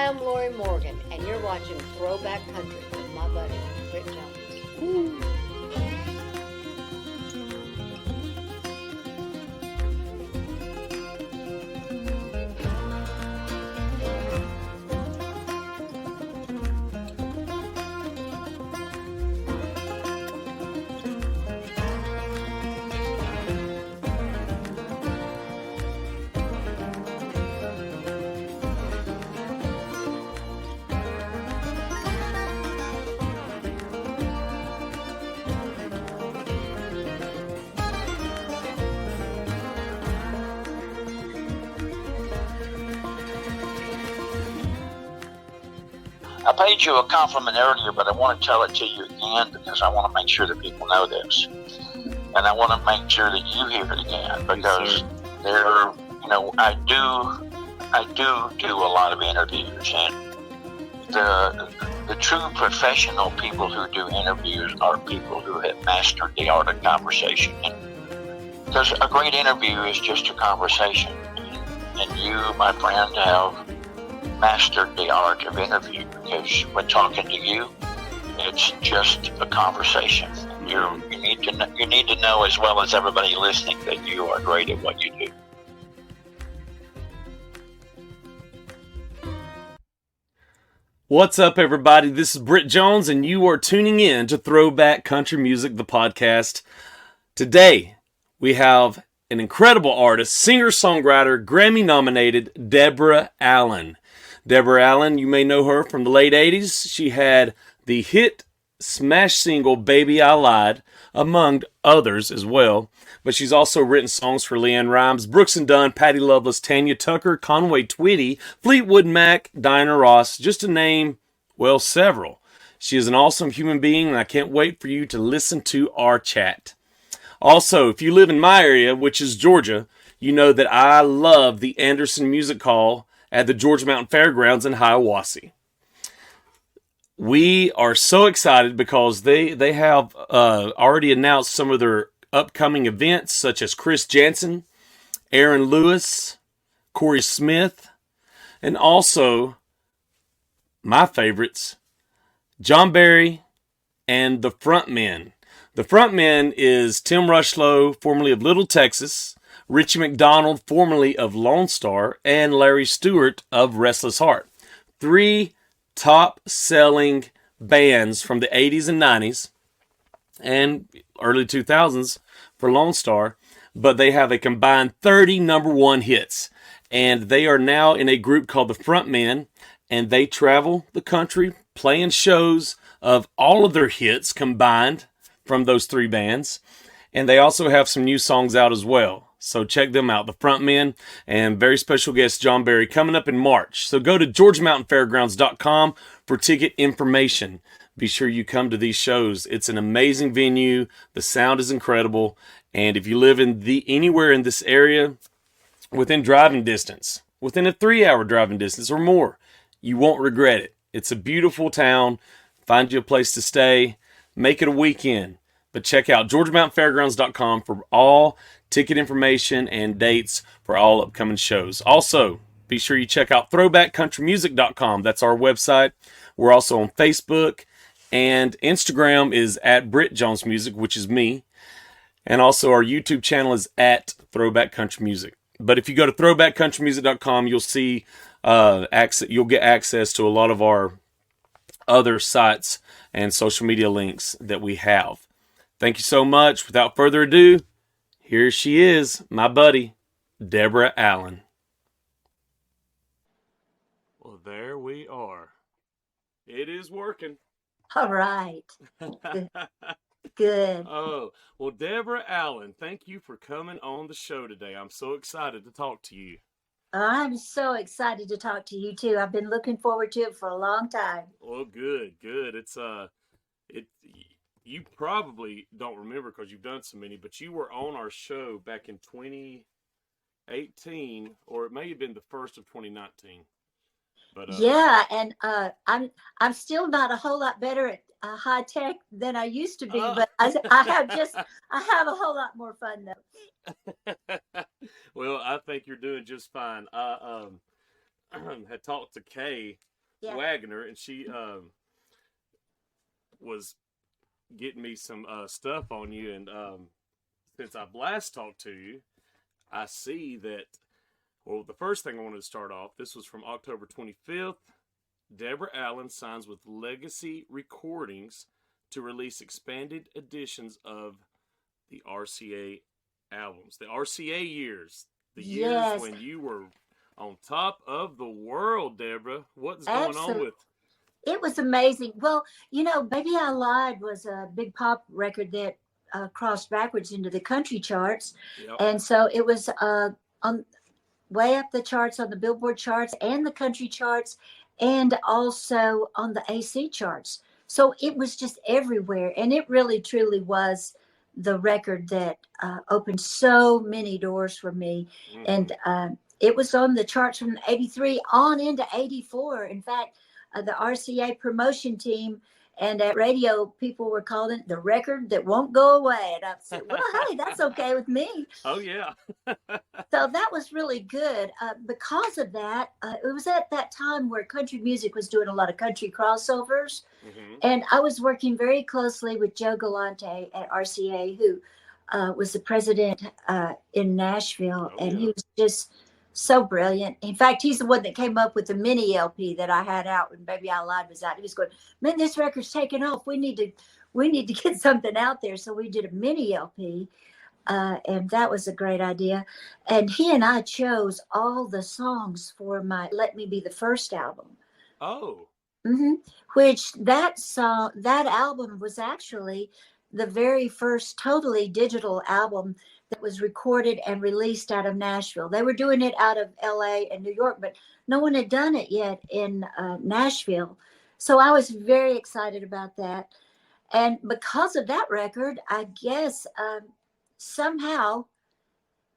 Hi, I'm Lori Morgan, and you're watching Throwback Country with my buddy, Britt Jones. Woo. I paid you a compliment earlier, but I want to tell it to you again because I want to make sure that people know this. And I want to make sure that you hear it again because I do a lot of interviews, and the true professional people who do interviews are people who have mastered the art of conversation. Because a great interview is just a conversation. And you, my friend, have mastered the art of interview because when talking to you, it's just a conversation. You need to know as well as everybody listening that you are great at what you do. What's up, everybody? This is Britt Jones, and you are tuning in to Throwback Country Music, the podcast. Today, we have an incredible artist, singer-songwriter, Grammy-nominated Deborah Allen. Deborah Allen, you may know her from the late 80s. She had the hit smash single Baby I Lied, among others as well. But she's also written songs for LeAnn Rimes, Brooks and Dunn, Patti Loveless, Tanya Tucker, Conway Twitty, Fleetwood Mac, Diana Ross, just to name, well, several. She is an awesome human being, and I can't wait for you to listen to our chat. Also, if you live in my area, which is Georgia, you know that I love the Anderson Music Hall at the Georgia Mountain Fairgrounds in Hiawassee. We are so excited because they have already announced some of their upcoming events, such as Chris Jansen, Aaron Lewis, Corey Smith, and also my favorites, John Barry and the Frontmen. The Frontmen is Tim Rushlow, formerly of Little Texas, Richie McDonald, formerly of Lone Star, and Larry Stewart of Restless Heart. 3 top-selling bands from the 80s and 90s and early 2000s for Lone Star, but they have a combined 30 number one hits. And they are now in a group called the Frontmen, and they travel the country playing shows of all of their hits combined from those 3 bands. And they also have some new songs out as well. So check them out, the Frontmen, and very special guest John Barry coming up in March. So go to GeorgiaMountainFairgrounds.com for ticket information. Be sure you come to these shows. It's an amazing venue. The sound is incredible. And if you live in anywhere in this area within driving distance, within a 3-hour driving distance or more, you won't regret it. It's a beautiful town. Find you a place to stay. Make it a weekend. But check out GeorgiaMountainFairgrounds.com for all ticket information and dates for all upcoming shows. Also, be sure you check out ThrowbackCountryMusic.com. That's our website. We're also on Facebook, and Instagram is at Britt Jones Music, which is me. And also our YouTube channel is at Throwback Country Music. But if you go to ThrowbackCountryMusic.com, you'll see you'll get access to a lot of our other sites and social media links that we have. Thank you so much. Without further ado, here she is, my buddy, Deborah Allen. Well, there we are. It is working. All right. Good. Oh, well, Deborah Allen, thank you for coming on the show today. I'm so excited to talk to you. I'm so excited to talk to you too. I've been looking forward to it for a long time. Well, good. It's you probably don't remember because you've done so many, but you were on our show back in 2018, or it may have been the first of 2019. But yeah, and I'm still not a whole lot better at high tech than I used to be, but I have a whole lot more fun though. Well, I think you're doing just fine. I had talked to Kay Yeah. Wagner, and she was getting me some stuff on you. And since I last talked to you, I see that. Well, the first thing I wanted to start off. This was from October 25th. Deborah Allen signs with Legacy Recordings to release expanded editions of the RCA albums. The RCA years. The years Yes. when you were on top of the world, Deborah. What's going on Absolutely. with? It was amazing. Well, Baby I Lied was a big pop record that crossed backwards into the country charts. Yep. And so it was on way up the charts on the Billboard charts and the country charts, and also on the AC charts. So it was just everywhere. And it really, truly was the record that opened so many doors for me. Mm-hmm. And it was on the charts from 83 on into 84. In fact, the RCA promotion team and at radio, people were calling it the record that won't go away. And I said, well, hey, that's okay with me. Oh, yeah. So that was really good. Because of that, it was at that time where country music was doing a lot of country crossovers. Mm-hmm. And I was working very closely with Joe Galante at RCA, who was the president in Nashville. Oh, and yeah. he was just so brilliant. In fact, he's the one that came up with the mini LP that I had out when Baby I Lied was out. He was going, man, this record's taking off. We need to get something out there. So we did a mini LP. And that was a great idea. And he and I chose all the songs for my Let Me Be the First album. Oh. Mm-hmm. Which that album was actually the very first totally digital album that was recorded and released out of Nashville. They were doing it out of LA and New York, but no one had done it yet in Nashville. So I was very excited about that. And because of that record, I guess somehow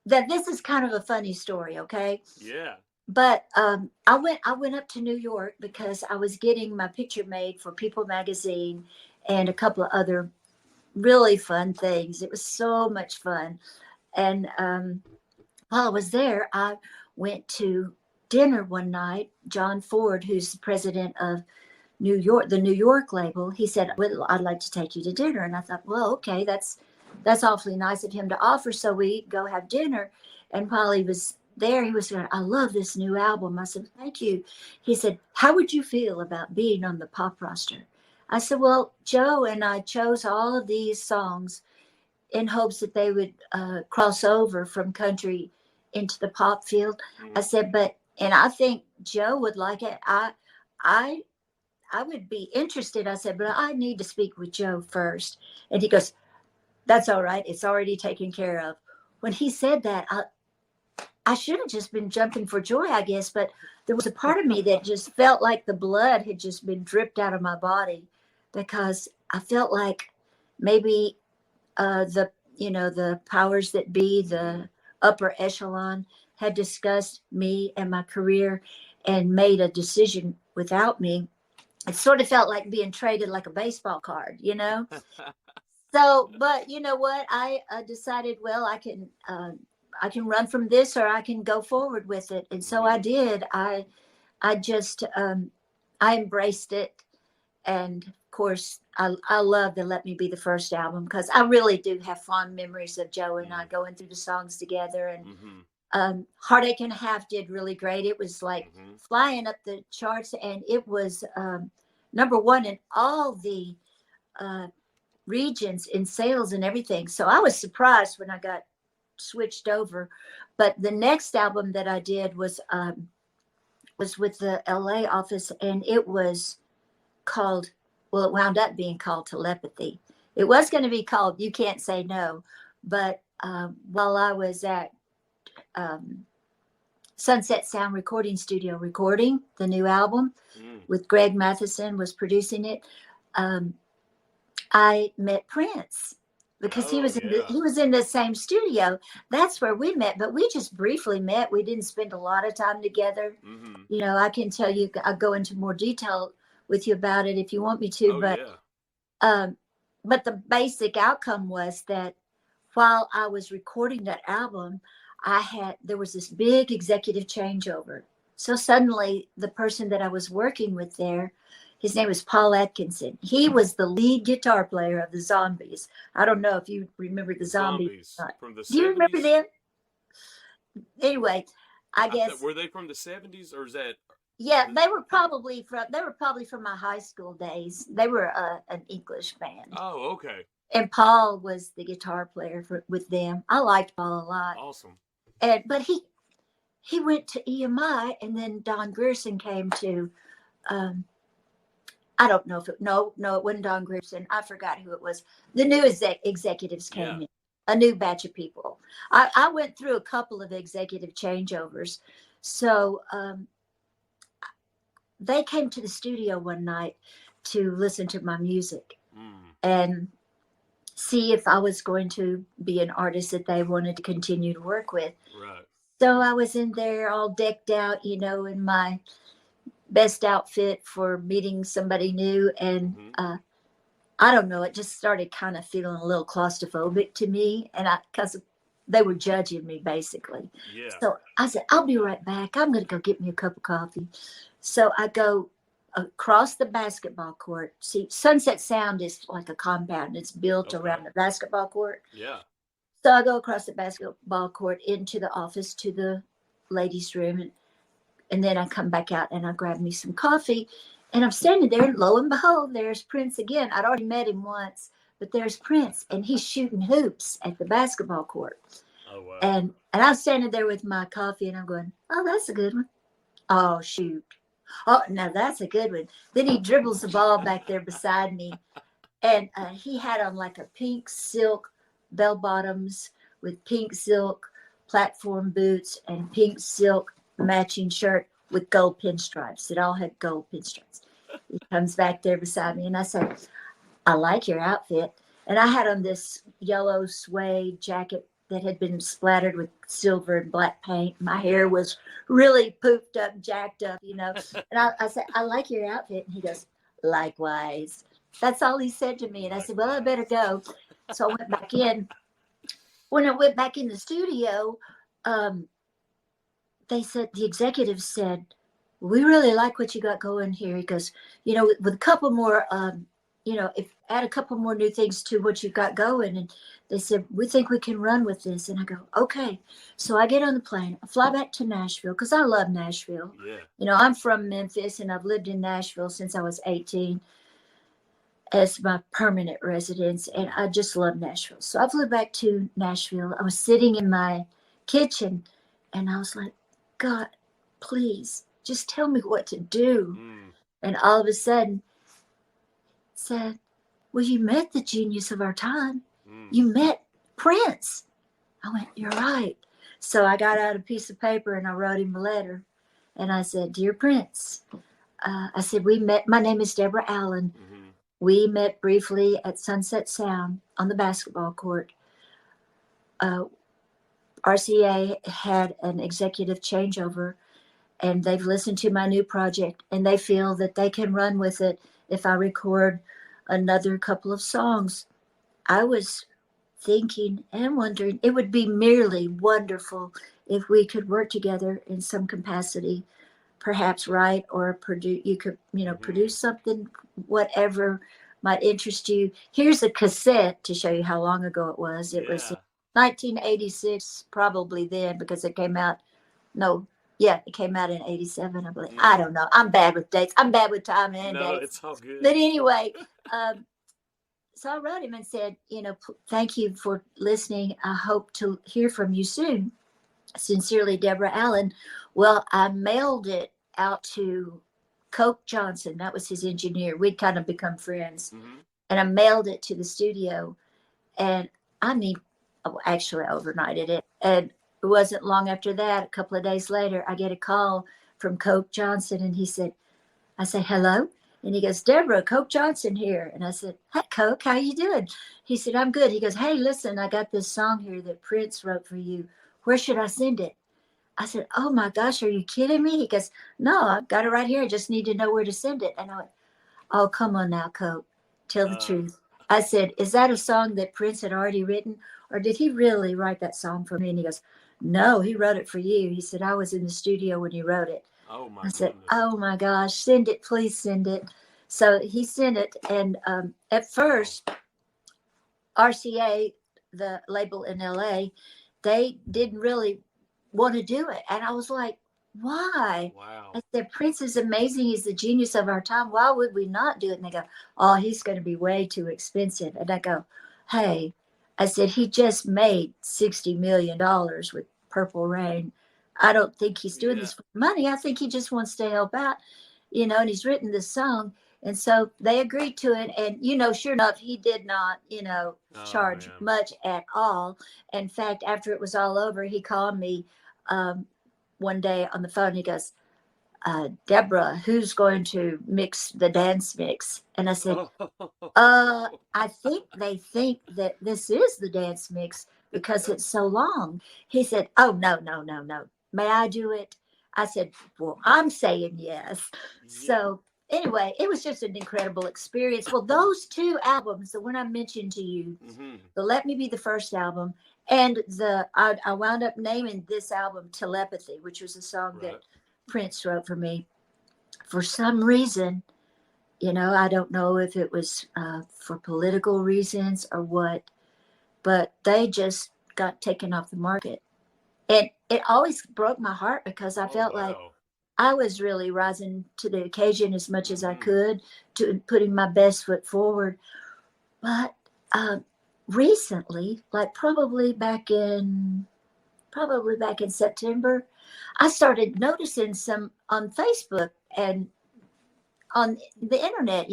that this is kind of a funny story, okay? Yeah. But I went up to New York because I was getting my picture made for People magazine and a couple of other really fun things. It was so much fun. And while I was there, I went to dinner one night. John Ford, who's the president of New York, the New York label, he said, well, I'd like to take you to dinner. And I thought, well, okay, that's awfully nice of him to offer. So we go have dinner. And while he was there, he was going, I love this new album. I said, thank you. He said, how would you feel about being on the pop roster? I said, well, Joe and I chose all of these songs in hopes that they would cross over from country into the pop field. Mm-hmm. I said, and I think Joe would like it. I would be interested. I said, but I need to speak with Joe first. And he goes, that's all right. It's already taken care of. When he said that, I should have just been jumping for joy, I guess. But there was a part of me that just felt like the blood had just been dripped out of my body, because I felt like maybe the powers that be, the upper echelon, had discussed me and my career and made a decision without me. It sort of felt like being traded like a baseball card, So, but you know what? I decided, well, I can run from this, or I can go forward with it. And so I did. I just, I embraced it. And of course, I love the Let Me Be the First album, because I really do have fond memories of Joe and I going through the songs together. And Heartache and a Half did really great. It was like flying up the charts, and it was number one in all the regions in sales and everything. So I was surprised when I got switched over. But the next album that I did was with the LA office, and it was called, well, it wound up being called Telepathy. It was going to be called You Can't Say No, but while I was at Sunset Sound Recording Studio recording the new album with Greg Matheson was producing it, I met Prince, because he was in the same studio. That's where we met, but we just briefly met. We didn't spend a lot of time together. I can tell you, I'll go into more detail with you about it if you want me to. But the basic outcome was that while I was recording that album, there was this big executive changeover. So suddenly the person that I was working with there, his name was Paul Atkinson. He was the lead guitar player of the Zombies. I don't know if you remember the Zombies. From the Do you remember 70s? them? Anyway, I guess Were they from the 70s, or is that? yeah, they were probably from my high school days. They were an English band. Oh, okay. And Paul was the guitar player with them. I liked Paul a lot. Awesome. But he went to EMI, and then Don Grierson came to. I don't know if it wasn't Don Grierson. I forgot who it was. The new executives came in, a new batch of people. I went through a couple of executive changeovers, so they came to the studio one night to listen to my music and see if I was going to be an artist that they wanted to continue to work with. Right. So I was in there all decked out, in my best outfit for meeting somebody new. And I don't know, it just started kind of feeling a little claustrophobic to me. And because they were judging me basically. Yeah. So I said, I'll be right back. I'm going to go get me a cup of coffee. So I go across the basketball court. See, Sunset Sound is like a compound. It's built around the basketball court. Yeah. So I go across the basketball court into the office to the ladies' room. And then I come back out and I grab me some coffee. And I'm standing there, and lo and behold, there's Prince again. I'd already met him once, but there's Prince, and he's shooting hoops at the basketball court. Oh, wow. And I'm standing there with my coffee, and I'm going, oh, that's a good one. Oh, shoot. Oh, no, that's a good one. Then he dribbles the ball back there beside me. And he had on like a pink silk bell bottoms with pink silk platform boots and pink silk matching shirt with gold pinstripes. It all had gold pinstripes. He comes back there beside me, and I said, I like your outfit. And I had on this yellow suede jacket that had been splattered with silver and black paint. My hair was really pooped up, jacked up, And I said, I like your outfit. And he goes, likewise. That's all he said to me. And I said, well, I better go. So I went back in. When I went back in the studio, the executive said, we really like what you got going here. He goes, with a couple more, if add a couple more new things to what you've got going. And they said, we think we can run with this. And I go, okay. So I get on the plane, I fly back to Nashville because I love Nashville. Yeah. I'm from Memphis, and I've lived in Nashville since I was 18 as my permanent residence. And I just love Nashville. So I flew back to Nashville. I was sitting in my kitchen, and I was like, God, please just tell me what to do. And all of a sudden said, well, you met the genius of our time. You met Prince. I went, you're right. So I got out a piece of paper and I wrote him a letter. And I said, dear Prince, I said, my name is Deborah Allen. We met briefly at Sunset Sound on the basketball court. RCA had an executive changeover, and they've listened to my new project, and they feel that they can run with it if I record another couple of songs. I was thinking and wondering, it would be merely wonderful if we could work together in some capacity, perhaps write or produce. You could, produce something, whatever might interest you. Here's a cassette to show you how long ago it was. It was 1986, probably then, because it came out. It came out in 87, I believe. I don't know. I'm bad with dates. I'm bad with time and dates. No, it's all good. But anyway, so I wrote him and said, thank you for listening. I hope to hear from you soon. Sincerely, Deborah Allen. Well, I mailed it out to Coke Johnson. That was his engineer. We'd kind of become friends. And I mailed it to the studio. And actually, I overnighted it. And it wasn't long after that, a couple of days later, I get a call from Coke Johnson. And I say, hello. And he goes, Deborah, Coke Johnson here. And I said, hey, Coke, how you doing? He said, I'm good. He goes, hey, listen, I got this song here that Prince wrote for you. Where should I send it? I said, oh, my gosh, are you kidding me? He goes, no, I've got it right here. I just need to know where to send it. And I went, oh, come on now, Coke. Tell the truth. I said, is that a song that Prince had already written? Or did he really write that song for me? And he goes, no, he wrote it for you. He said, I was in the studio when he wrote it. Oh my I said, goodness. oh my gosh, send it, please send it. So he sent it. And at first, RCA, the label in LA, they didn't really want to do it. And I was like, why? Wow. I said, Prince is amazing. He's the genius of our time. Why would we not do it? And they go, oh, he's going to be way too expensive. And I go, hey, I said, he just made $60 million with Purple Rain. I don't think he's doing this for money. I think he just wants to help out, and he's written this song. And so they agreed to it. And, sure enough, he did not, Oh charge man. much at all. In fact, after it was all over, he called me one day on the phone. He goes, Deborah, who's going to mix the dance mix? And I said, I think they think that this is the dance mix because it's so long. He said, oh, no, no, no, no. May I do it? I said, well, I'm saying yes. So anyway, it was just an incredible experience. Well, those two albums, the one I mentioned to you, the Let Me Be the First album, and I wound up naming this album Telepathy, which was a song that Prince wrote for me. For some reason, I don't know if it was for political reasons or what, but they just got taken off the market. And it always broke my heart because I felt like I was really rising to the occasion as much as I could, to putting my best foot forward. But recently, like probably back in September, I started noticing some on Facebook and on the internet,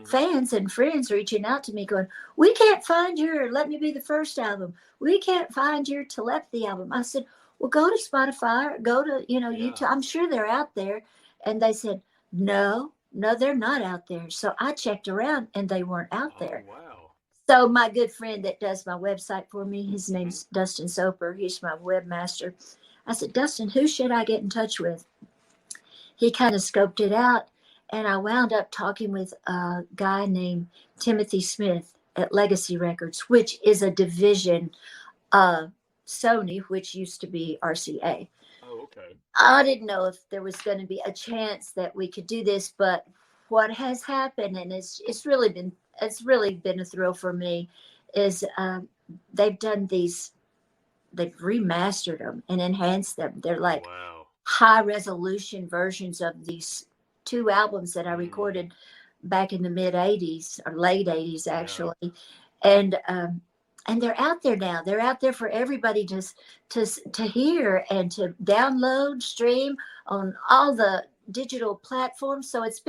fans and friends reaching out to me going, we can't find your Let Me Be the First album. We can't find your Telepathy album. I said, well, go to Spotify, or go to, YouTube. I'm sure they're out there. And they said, no, they're not out there. So I checked around and they weren't out there. Wow. So my good friend that does my website for me, his name's Dustin Soper. He's my webmaster. I said, Dustin, who should I get in touch with? He kind of scoped it out. And I wound up talking with a guy named Timothy Smith at Legacy Records, which is a division of Sony, which used to be RCA. Oh, okay. I didn't know if there was going to be a chance that we could do this, but what has happened, and it's really been a thrill for me, is they've remastered them and enhanced them. They're like high resolution versions of these two albums that I recorded back in the mid 80s or late 80s actually. And they're out there now. They're out there for everybody to hear and to download, stream on all the digital platforms. So it's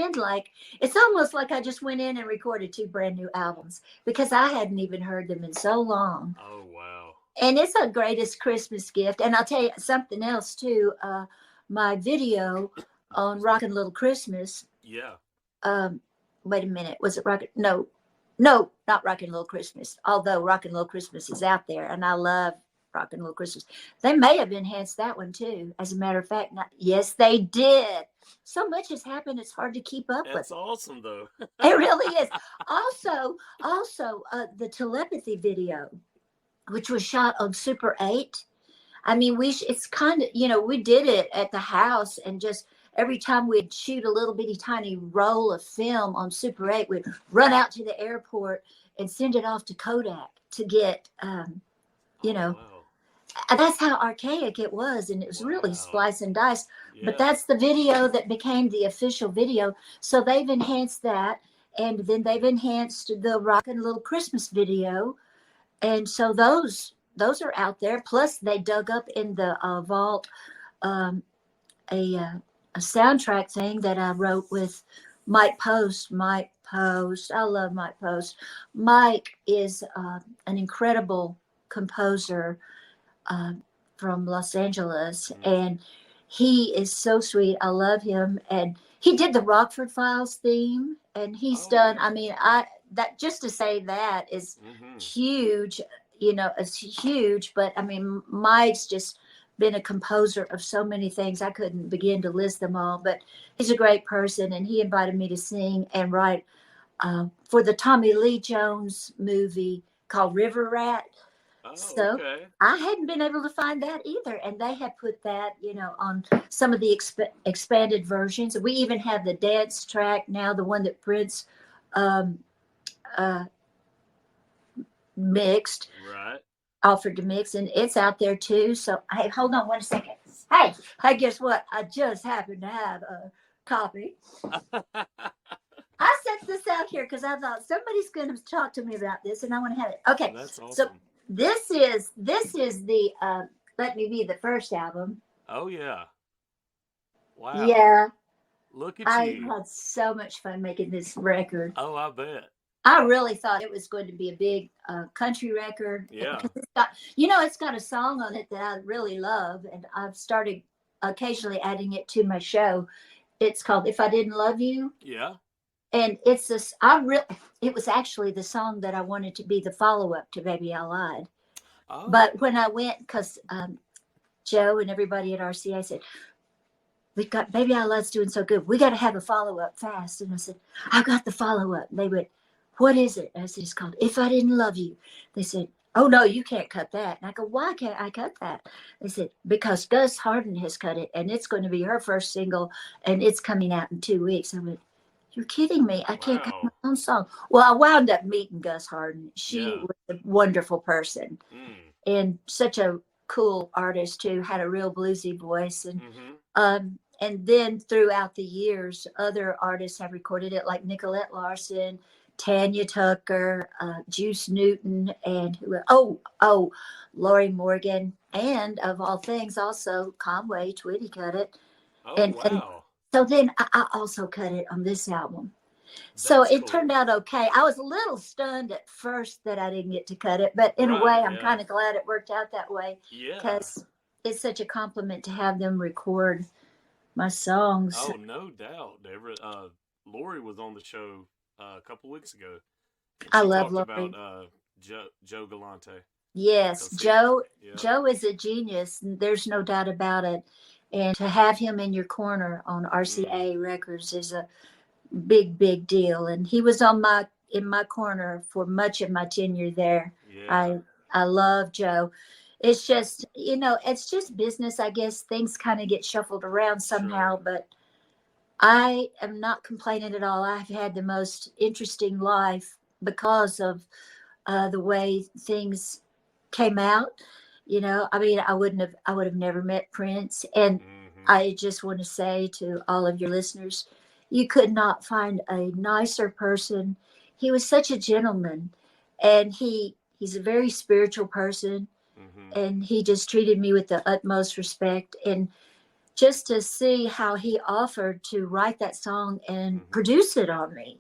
almost like I just went in and recorded two brand new albums because I hadn't even heard them in so long. Oh, wow. And it's a greatest Christmas gift. And I'll tell you something else too. My video on Rockin' Little Christmas. Yeah. Wait a minute. Was it Rockin'? No, not Rockin' Little Christmas. Although Rockin' Little Christmas is out there, and I love Rockin' Little Christmas. They may have enhanced that one too. As a matter of fact, yes, they did. So much has happened; it's hard to keep up with. That's awesome, though. It really is. Also, the Telepathy video, which was shot on Super 8. I mean, it's kind of, we did it at the house, and just every time we'd shoot a little bitty tiny roll of film on Super 8, we'd run out to the airport and send it off to Kodak to get, that's how archaic it was. And it was really splice and dice. Yeah. But that's the video that became the official video. So they've enhanced that. And then they've enhanced the Rockin' Little Christmas video. And so those are out there. Plus, they dug up in the vault a soundtrack thing that I wrote with Mike Post. I love Mike Post. Mike is an incredible composer from Los Angeles, and he is so sweet. I love him. And he did the Rockford Files theme, and he's done. I mean, that just to say that is huge. It's huge, but I mean, Mike's just been a composer of so many things. I couldn't begin to list them all, but he's a great person, and he invited me to sing and write for the Tommy Lee Jones movie called River Rat. Oh, So okay. I hadn't been able to find that either. And they had put that, on some of the expanded versions. We even have the dance track now, the one that Prince um, uh, mixed, Right. offered to mix, and it's out there too. So, hey, hold on 1 second. Hey, guess what? I just happen to have a copy. I set this out here because I thought somebody's going to talk to me about this, and I want to have it. Okay, That's so awesome. this is the Let Me Be the First album. Oh yeah. Wow. Yeah, Look at I you. had so much fun making this record. Oh, I bet. I really thought it was going to be a big country record Yeah. because it's got a song on it that I really love, and I've started occasionally adding it to my show. It's called "If I Didn't Love You." Yeah. And it's this, it was actually the song that I wanted to be the follow up to Baby I Lied. Oh. But when I went, because Joe and everybody at RCA said, we got Baby I Lied's doing so good. We got to have a follow up fast. And I said, I got the follow up. They went, what is it? And I said, it's called If I Didn't Love You. They said, oh, no, you can't cut that. And I go, why can't I cut that? They said, because Gus Harden has cut it, and it's going to be her first single, and it's coming out in 2 weeks. I went, you're kidding me. I can't cut my Wow. own song. Well, I wound up meeting Gus Harden. She Yeah. was a wonderful person Mm. and such a cool artist too, had a real bluesy voice. And then throughout the years, other artists have recorded it, like Nicolette Larson, Tanya Tucker, Juice Newton, and Lori Morgan, and of all things, also Conway Twitty cut it. Oh And wow. so then I also cut it on this album. So That's it cool. turned out okay. I was a little stunned at first that I didn't get to cut it, but in a way, Right. I'm Yeah. kind of glad it worked out that way Yeah. because it's such a compliment to have them record my songs. Oh, no doubt, Deborah. Lori was on the show a couple weeks ago, and I she love talked Lori. about Joe Galante. Yes, Because Joe. yeah. Joe is a genius. There's no doubt about it. And to have him in your corner on RCA Records is a big, big deal. And he was in my corner for much of my tenure there. Yeah. I love Joe. It's just, it's just business. I guess things kind of get shuffled around somehow, Sure. but I am not complaining at all. I've had the most interesting life because of the way things came out. I mean, I would have never met Prince. And I just want to say to all of your listeners, you could not find a nicer person. He was such a gentleman, and he's a very spiritual person, and he just treated me with the utmost respect. And just to see how he offered to write that song and produce it on me,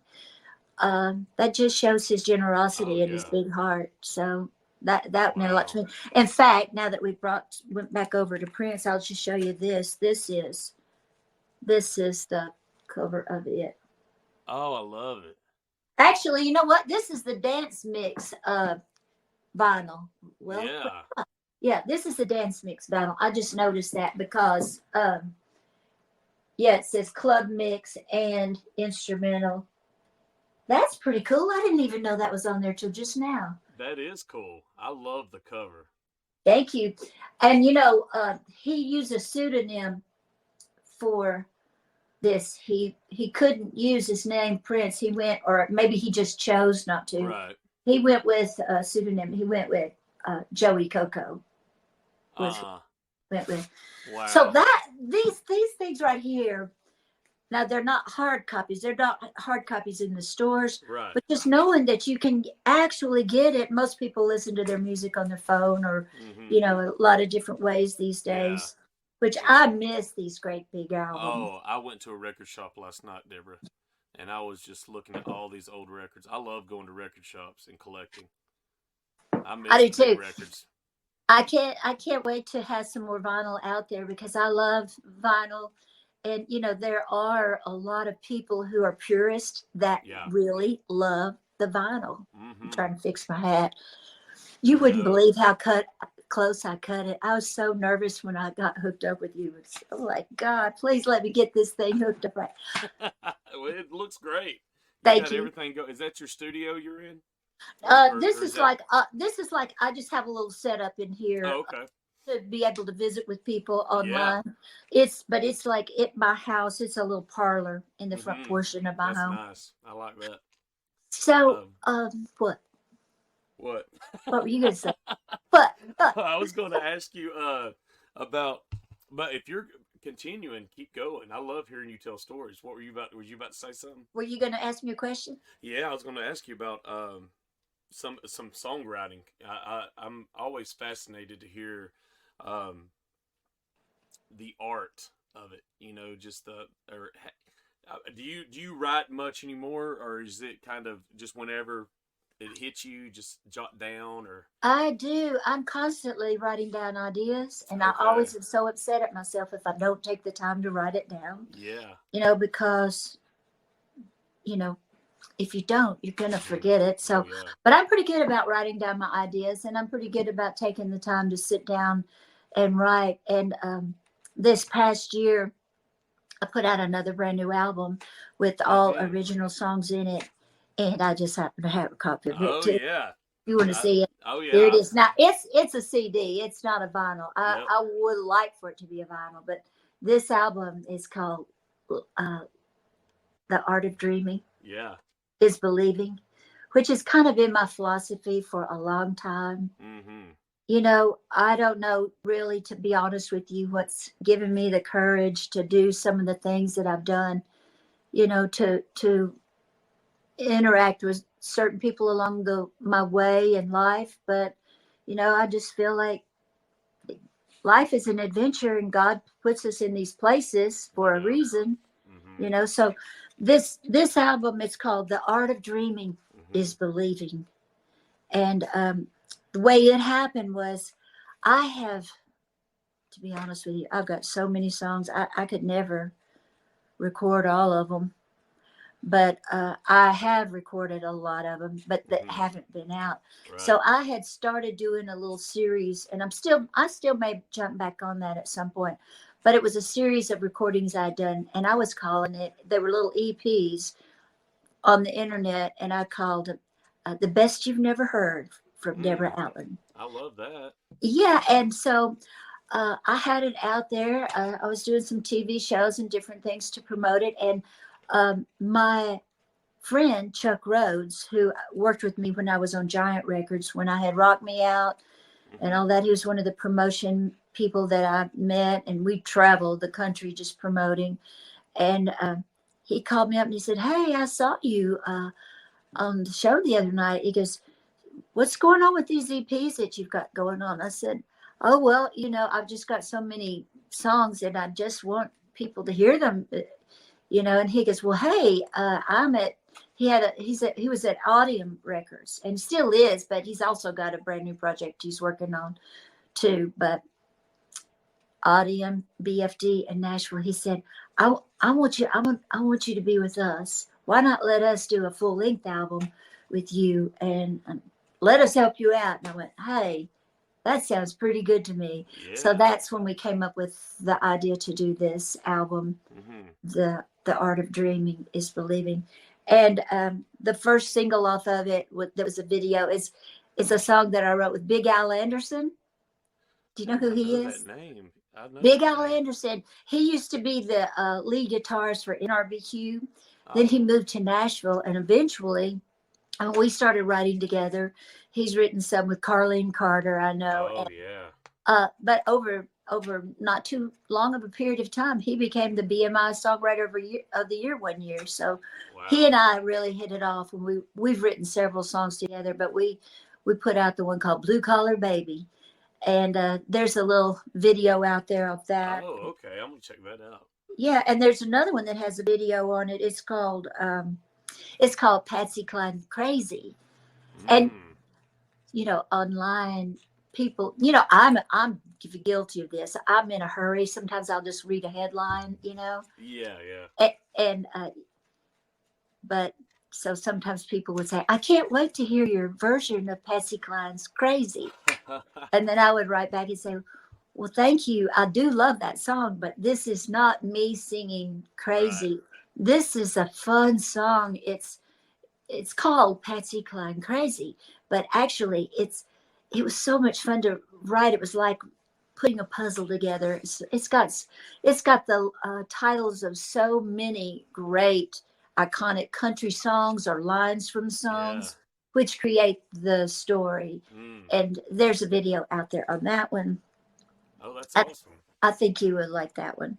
that just shows his generosity and his yeah. big heart. So that meant a lot to Wow. me. In fact, now that we went back over to Prince, I'll just show you this. This is the cover of it. Oh, I love it. Actually, you know what? This is the dance mix vinyl. Well, Yeah. yeah, this is the dance mix vinyl. I just noticed that because it says club mix and instrumental. That's pretty cool. I didn't even know that was on there till just now. That is cool. I love the cover. Thank you. And he used a pseudonym for this. He couldn't use his name Prince. He went, or maybe he just chose not to. Right. He went with a pseudonym. He went with Joey Coco. Went with. Wow. So these things right here. Now they're not hard copies. They're not hard copies in the stores. Right. But just knowing that you can actually get it. Most people listen to their music on their phone, or a lot of different ways these days. Yeah. Which I miss these great big albums. Oh, I went to a record shop last night, Deborah, and I was just looking at all these old records. I love going to record shops and collecting. I do too. Records. I can't wait to have some more vinyl out there because I love vinyl. And, there are a lot of people who are purists that really love the vinyl. I'm trying to fix my hat. You wouldn't believe how close I cut it. I was so nervous when I got hooked up with you. It's like, God, please let me get this thing hooked up right. Well, it looks great. Thank you. Everything go. Is that your studio you're in? This Or is is that? like I just have a little setup in here Oh, okay. to be able to visit with people Yeah. online. It's like at my house. It's a little parlor in the front Mm-hmm. portion of my That's home. nice. I like that. So, Um, what? what? What were you gonna say? What? I was going to ask you about, but if you're continuing, keep going. I love hearing you tell stories. What were you about? Was you about to say something? Were you gonna ask me a question? Yeah, I was going to ask you about some songwriting. I'm always fascinated to hear um, the art of it. You know, just the or do you write much anymore, or is it kind of just whenever it hits you, just jot down or? I do. I'm constantly writing down ideas, and I Okay. always am so upset at myself if I don't take the time to write it down. Yeah. Because you know, if you don't, you're gonna Hmm. forget it. Oh So, yeah. but I'm pretty good about writing down my ideas, and I'm pretty good about taking the time to sit down and write. And this past year, I put out another brand new album with all Hmm. original songs in it, and I just happen to have a copy of it Oh too. yeah. You want to I, see it? oh Here it yeah. is. Now it's a CD. It's not a vinyl. Yep. I would like for it to be a vinyl, but this album is called uh, "The Art of Dreaming Yeah. is Believing," which has kind of been my philosophy for a long time. Hmm. I don't know really, to be honest with you, what's given me the courage to do some of the things that I've done. To interact with certain people along the my way in life, but I just feel like life is an adventure, and God puts us in these places for a Yeah. reason. Hmm. So this album is called "The Art of Dreaming Hmm. is Believing," and the way it happened was, I have, to be honest with you, I've got so many songs. I could never record all of them, but I have recorded a lot of them, but that Hmm. haven't been out. Right. So I had started doing a little series, and I still may jump back on that at some point. But it was a series of recordings I'd done, and I was calling it. They were little EPs on the internet, and I called it "The Best You've Never Heard" from Deborah Mm. Allen. I love that. Yeah, and so I had it out there. I was doing some TV shows and different things to promote it, and my friend Chuck Rhodes, who worked with me when I was on Giant Records, when I had Rock Me Out and Hmm. all that. He was one of the promotion people that I met, and we traveled the country just promoting. And he called me up and he said, "Hey, I saw you on the show the other night." He goes, "What's going on with these EPs that you've got going on?" I said, "Oh, well, I've just got so many songs and I just want people to hear them." And he goes, "Well, hey, I'm at." He was at Audium Records and still is, but he's also got a brand new project he's working on too. But Audium, BFD, and Nashville. He said, I want you. I want you to be with us. Why not let us do a full length album with you and let us help you out?" And I went, "Hey, that sounds pretty good to me." So Yeah. that's when we came up with the idea to do this album. Hmm. The Art of Dreaming is Believing, and the first single off of it, that was a video, is a song that I wrote with Big Al Anderson. Do you know who I he know that is? name. I know Big that Al name. Anderson. He used to be the lead guitarist for NRBQ. Then he Oh. moved to Nashville, and eventually we started writing together. He's written some with Carlene Carter, I know, Oh yeah. but over not too long of a period of time, he became the BMI Songwriter of the Year one year. So he and Wow. I really hit it off, and we've written several songs together. But we put out the one called "Blue Collar Baby," and there's a little video out there of that. Oh, okay. I'm gonna check that out. Yeah, and there's another one that has a video on it. It's called Patsy Cline Crazy, and Mm. online people, I'm guilty of this. I'm in a hurry. Sometimes I'll just read a headline, Yeah, yeah. and but so sometimes people would say, "I can't wait to hear your version of Patsy Cline's Crazy," and then I would write back and say, "Well, thank you. I do love that song, but this is not me singing Right. crazy. This is a fun song. it's called Patsy Cline Crazy, but actually it was so much fun to write. It was like putting a puzzle together. It's got the titles of so many great iconic country songs or lines from Yeah. songs, which create the story. Mm. And there's a video out there on that one. Oh, that's I, awesome. I think you would like that one,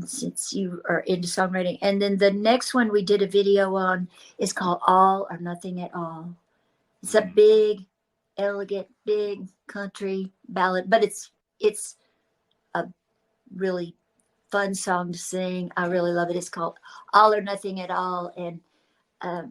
since you are into songwriting. And then the next one we did a video on is called All or Nothing at All. It's a Mm. big, elegant, big country ballad, but it's a really fun song to sing. I really love it. It's called All or Nothing at All. And uh,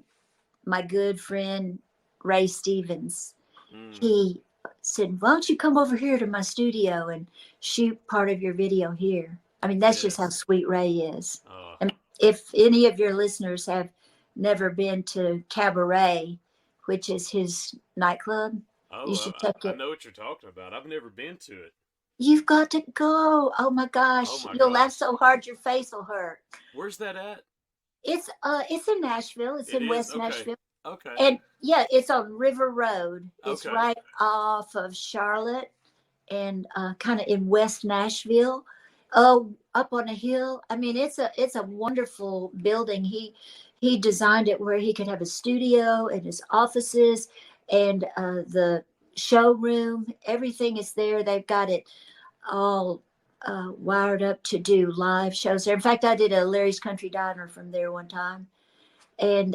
my good friend Ray Stevens, Mm. he said, "Why don't you come over here to my studio and shoot part of your video here?" I mean, that's just how Yes. sweet Ray is. Oh. And if any of your listeners have never been to Cabaret, which is his nightclub, you Oh, should check I it. know what you're talking about. I've never been to it. You've got to go. Oh my Oh gosh, my you'll laugh gosh. so hard your face will hurt. Where's that at? It's in Nashville. It's It in is? West Okay. Nashville. Okay. And yeah, it's on River Road. It's Okay. right off of Charlotte and kind of in West Nashville. Oh, up on a hill. I mean, it's a wonderful building. He designed it where he could have a studio and his offices and the showroom. Everything is there. They've got it all wired up to do live shows there. In fact, I did a Larry's Country Diner from there one time, and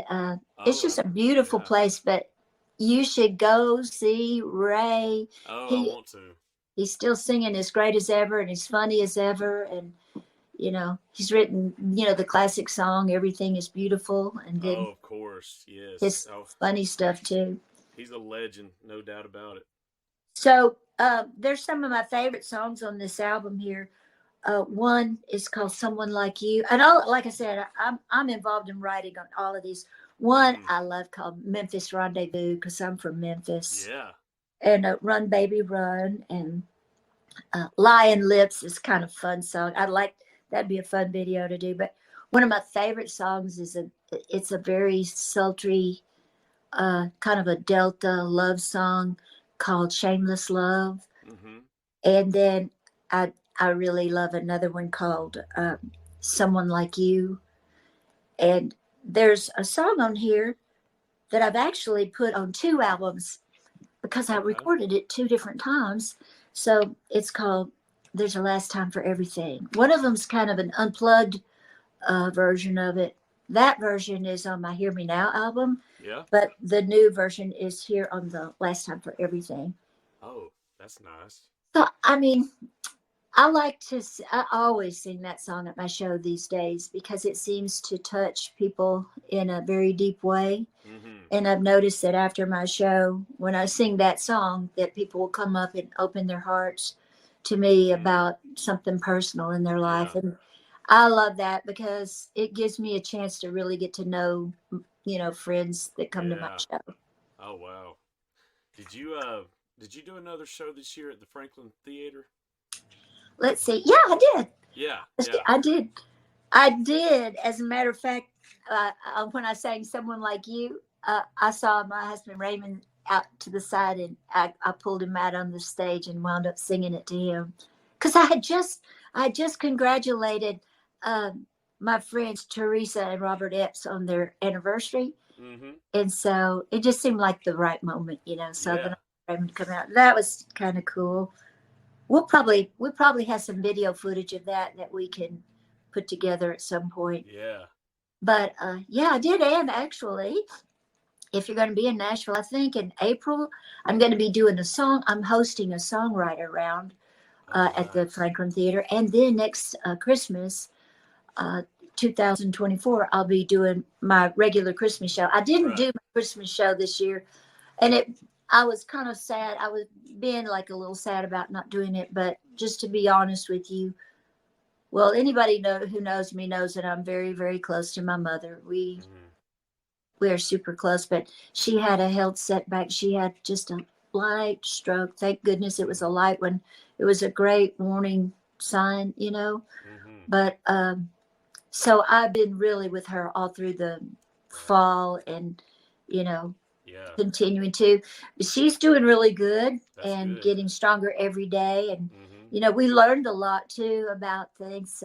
it's Oh, just a beautiful yeah. place. But you should go see Ray. Oh, I He want to. he's still singing as great as ever, and he's funny as ever, and he's written the classic song "Everything Is Beautiful," and then Oh, of course. Yes. his Oh, funny stuff too. he's a legend, no doubt about it. So there's some of my favorite songs on this album here. One is called "Someone Like You," and like I said, I'm involved in writing on all of these. One Mm. I love called "Memphis Rendezvous" because I'm from Memphis, Yeah. and "Run Baby Run," and "Lion Lips" is kind of fun song. That'd be a fun video to do. But one of my favorite songs it's a very sultry, kind of a Delta love song called "Shameless Love," Mm-hmm. and then I really love another one called "Someone Like You." And there's a song on here that I've actually put on two albums because I Okay. recorded it two different times. So it's called "There's a Last Time for Everything." One of them's kind of an unplugged version of it. That version is on my Hear Me Now album, Yeah. but the new version is here on the "Last Time for Everything." Oh, that's nice. So, I mean, I always sing that song at my show these days because it seems to touch people in a very deep way. Mm-hmm. And I've noticed that after my show, when I sing that song, that people will come up and open their hearts to me about something personal in their life. Yeah. And I love that because it gives me a chance to really get to know, friends that come to my Yeah. show. Oh, wow. Did you do another show this year at the Franklin Theater? Let's see. Yeah, I did. Yeah. I did. I did. As a matter of fact, when I sang "Someone Like You," I saw my husband Raymond out to the side, and I pulled him out on the stage and wound up singing it to him because I had just congratulated my friends Teresa and Robert Epps on their anniversary, Mm-hmm. and so it just seemed like the right moment, So Yeah. then Raymond come out. That was kind of cool. We'll probably have some video footage of that we can put together at some point. Yeah. But yeah, I did. And actually, if you're going to be in Nashville, I think in April, I'm going to be doing I'm hosting a songwriter round Oh, at the nice. Franklin Theater. And then next Christmas, 2024, I'll be doing my regular Christmas show. I didn't Right. do my Christmas show this year. And I was kind of sad. I was being like a little sad about not doing it. But just to be honest with you, well, anybody who knows me knows that I'm very, very close to my mother. Mm-hmm. We are super close, but she had a health setback. She had just a light stroke. Thank goodness it was a light one. It was a great warning sign. Mm-hmm. But so I've been really with her all through the fall and, you know, Yeah. continuing to. But she's doing really good That's and good. getting stronger every day. And, Mm-hmm. you know, we learned a lot too about things.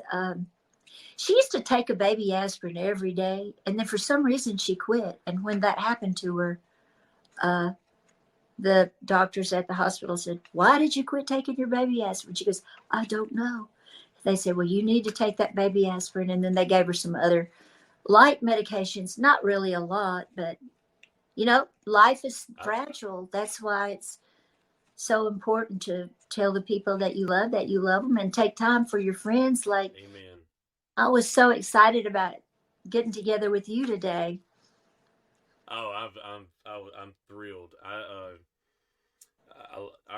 She used to take a baby aspirin every day, and then for some reason she quit. And when that happened to her, the doctors at the hospital said, "Why did you quit taking your baby aspirin?" She goes, "I don't know." They said, "Well, you need to take that baby aspirin." And then they gave her some other light medications, not really a lot, but you know, life is fragile. That's why it's so important to tell the people that you love them, and take time for your friends. Like, Amen. I was so excited about getting together with you today. Oh, I'm thrilled. I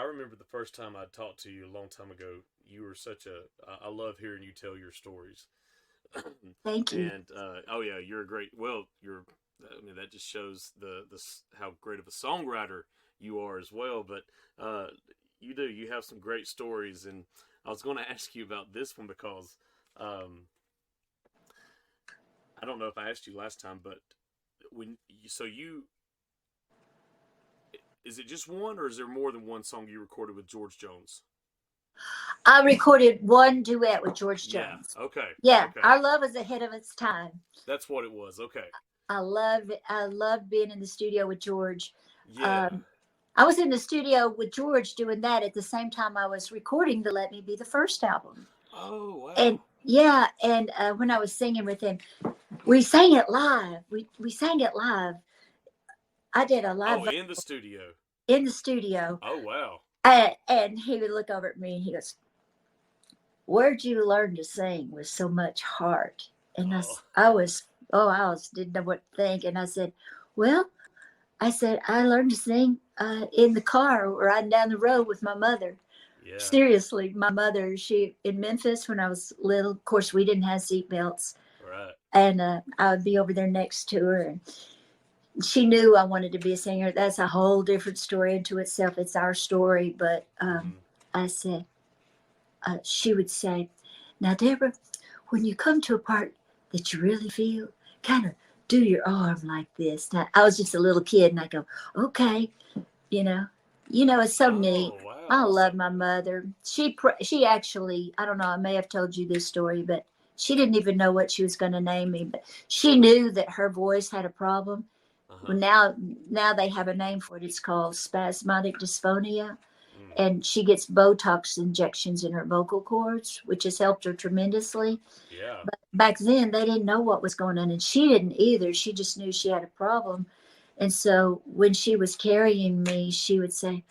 remember the first time I talked to you a long time ago. You were such a. I love hearing you tell your stories. Thank you. And oh yeah, you're a great. Well, you're. I mean, that just shows the how great of a songwriter you are as well. But you do. You have some great stories, and I was going to ask you about this one because I don't know if I asked you last time, but when you is it just one, or is there more than one song you recorded with George Jones? I recorded one duet with George Jones. Yeah. Okay. Yeah, Okay. Our Love is ahead of its time. That's what it was. Okay. I love it. I love being in the studio with George. Yeah. I was in the studio with George doing that at the same time I was recording the Let Me Be the First album. Oh wow. And yeah, and when I was singing with him, we sang it live. We sang it live. I did a live in the studio. In the studio. Oh wow. And he would look over at me and he goes, "Where'd you learn to sing with so much heart?" And I didn't know what to think. And I said, "Well," I said, "I learned to sing in the car riding down the road with my mother." Yeah. Seriously, my mother, she in Memphis when I was little. Of course, we didn't have seatbelts. Right. And I would be over there next to her, and she knew I wanted to be a singer. That's a whole different story into itself. It's our story. But I said, she would say, "Now, Deborah, when you come to a part that you really feel, kind of do your arm like this." Now, I was just a little kid, and I go, "Okay," you know. It's so neat. Wow. I love my mother. She actually, I don't know, I may have told you this story, but she didn't even know what she was going to name me. But she knew that her voice had a problem. Well, now they have a name for it. It's called spasmodic dysphonia. And she gets Botox injections in her vocal cords, which has helped her tremendously. Yeah. But back then, they didn't know what was going on, and she didn't either. She just knew she had a problem. And so when she was carrying me, she would say,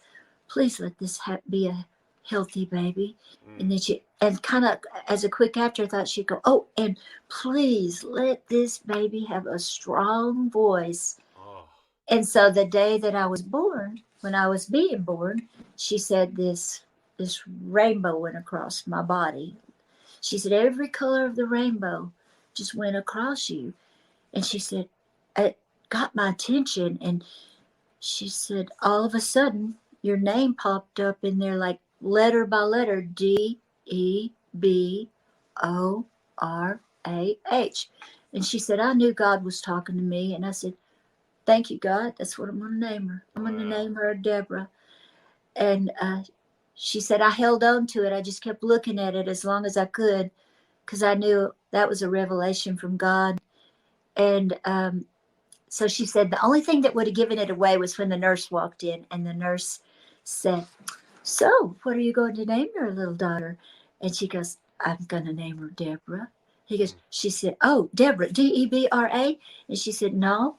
"Please let this be a healthy baby." And then and kind of as a quick afterthought, she'd go, "Oh, and please let this baby have a strong voice." Oh. And so the day that I was born, when I was being born, she said this rainbow went across my body. She said, "Every color of the rainbow just went across you." And she said, it got my attention. And she said, "All of a sudden, your name popped up in there like letter by letter, Deborah." And she said, "I knew God was talking to me." And I said, "Thank you, God. That's what I'm going to name her. I'm going to name her Deborah." And she said, "I held on to it. I just kept looking at it as long as I could because I knew that was a revelation from God." And so she said the only thing that would have given it away was when the nurse walked in, and the nurse said, "So, what are you going to name your little daughter?" And she goes, "I'm going to name her Deborah." She said, "Oh, Deborah, Debra." And she said, No,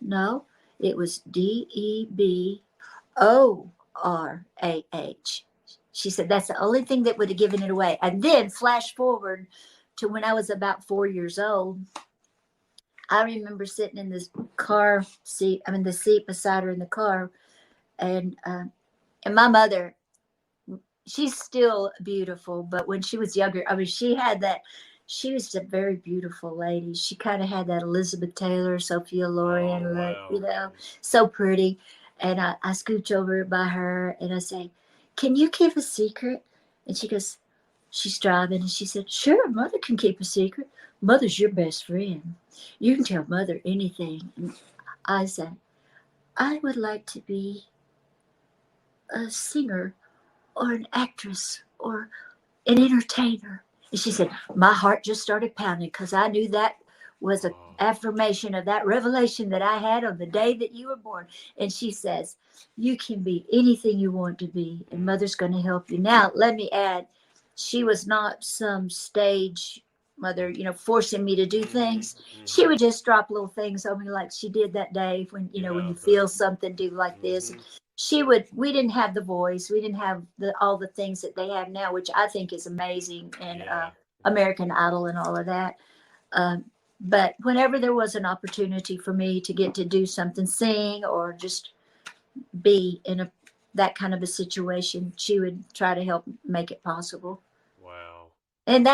it was Deborah. She said, "That's the only thing that would have given it away." And then flash forward to when I was about 4 years old. I remember sitting in this car seat, the seat beside her in the car. And my mother, she's still beautiful, but when she was younger, she was a very beautiful lady. She kind of had that Elizabeth Taylor, Sophia Loren look, so pretty. And I scooch over by her and I say, "Can you keep a secret?" And she goes, she's driving, and she said, "Sure, Mother can keep a secret. Mother's your best friend." you can tell Mother anything. And I said, I would like to be a singer or an actress or an entertainer. And she said, my heart just started pounding because I knew that was an Oh, affirmation of that revelation that I had on the day that you were born. And she says, you can be anything you want to be, and Mother's going to help you. Now, let me add, she was not some stage mother, forcing me to do things. She would just drop little things on me like she did that day when, when yeah, you feel something, do like this. mhm. We didn't have the voice, we didn't have all the things that they have now, which I think is amazing, and Yeah, American Idol and all of that. um, but whenever there was an opportunity for me to get to do something, sing or just be in that kind of a situation, she would try to help make it possible. wow. And Oh,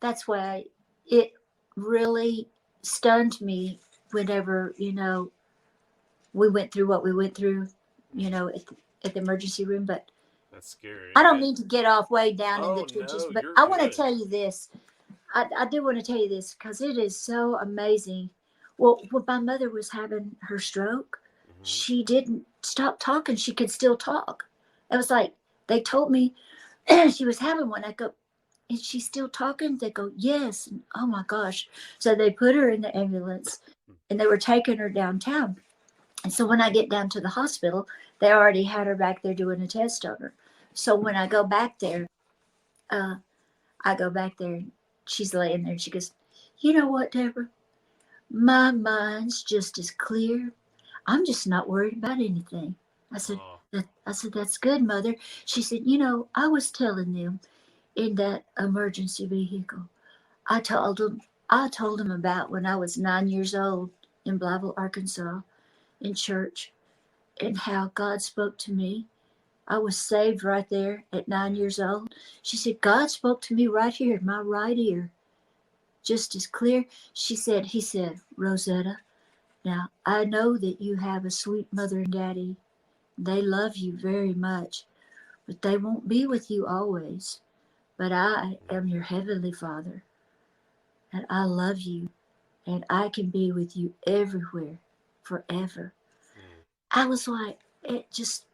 that's why it really stunned me whenever, we went through what we went through, at the emergency room. But that's scary. I don't mean to get off way down in the Oh trenches, no, but you're I want to good. tell you this. I do want to tell you this because it is so amazing. Well, when my mother was having her stroke, Hmm. she didn't stop talking. She could still talk. It was like they told me she was having one. I go, is she still talking? They go, yes. And, oh my gosh. So they put her in the ambulance and they were taking her downtown. And so when I get down to the hospital, they already had her back there doing a test on her. So when I go back there, uh, and she's laying there and she goes, you know what, Deborah? My mind's just as clear. I'm just not worried about anything. I said, Oh, that's good, Mother. She said, I was telling them in that emergency vehicle. I told them, about when I was 9 years old in Blytheville, Arkansas, in church, and how God spoke to me. I was saved right there at 9 years old. She said, God spoke to me right here in my right ear, just as clear. He said, Rosetta, now I know that you have a sweet mother and daddy. They love you very much, but they won't be with you always. But I am your heavenly Father, and I love you, and I can be with you everywhere, forever. mm. I was like, it just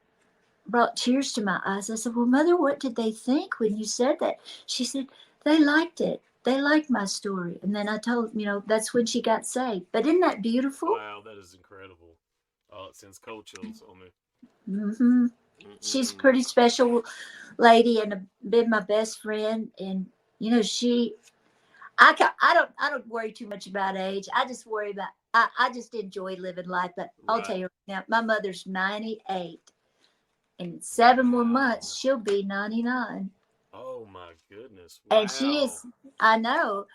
brought tears to my eyes. I said, well, Mother, what did they think when you said that? She said, they liked it. They liked my story. And then I told, that's when she got saved. But isn't that beautiful? Wow, that is incredible. Oh, it sends cold chills on me. Hmm. She's a Mm-mm-mm. pretty special lady and been my best friend. And, she, I don't worry too much about age. I just worry about, I just enjoy living life. But I'll Right. tell you right now, my mother's 98. In 7 more months, Wow. she'll be 99. Oh my goodness. And she Wow. is, I know.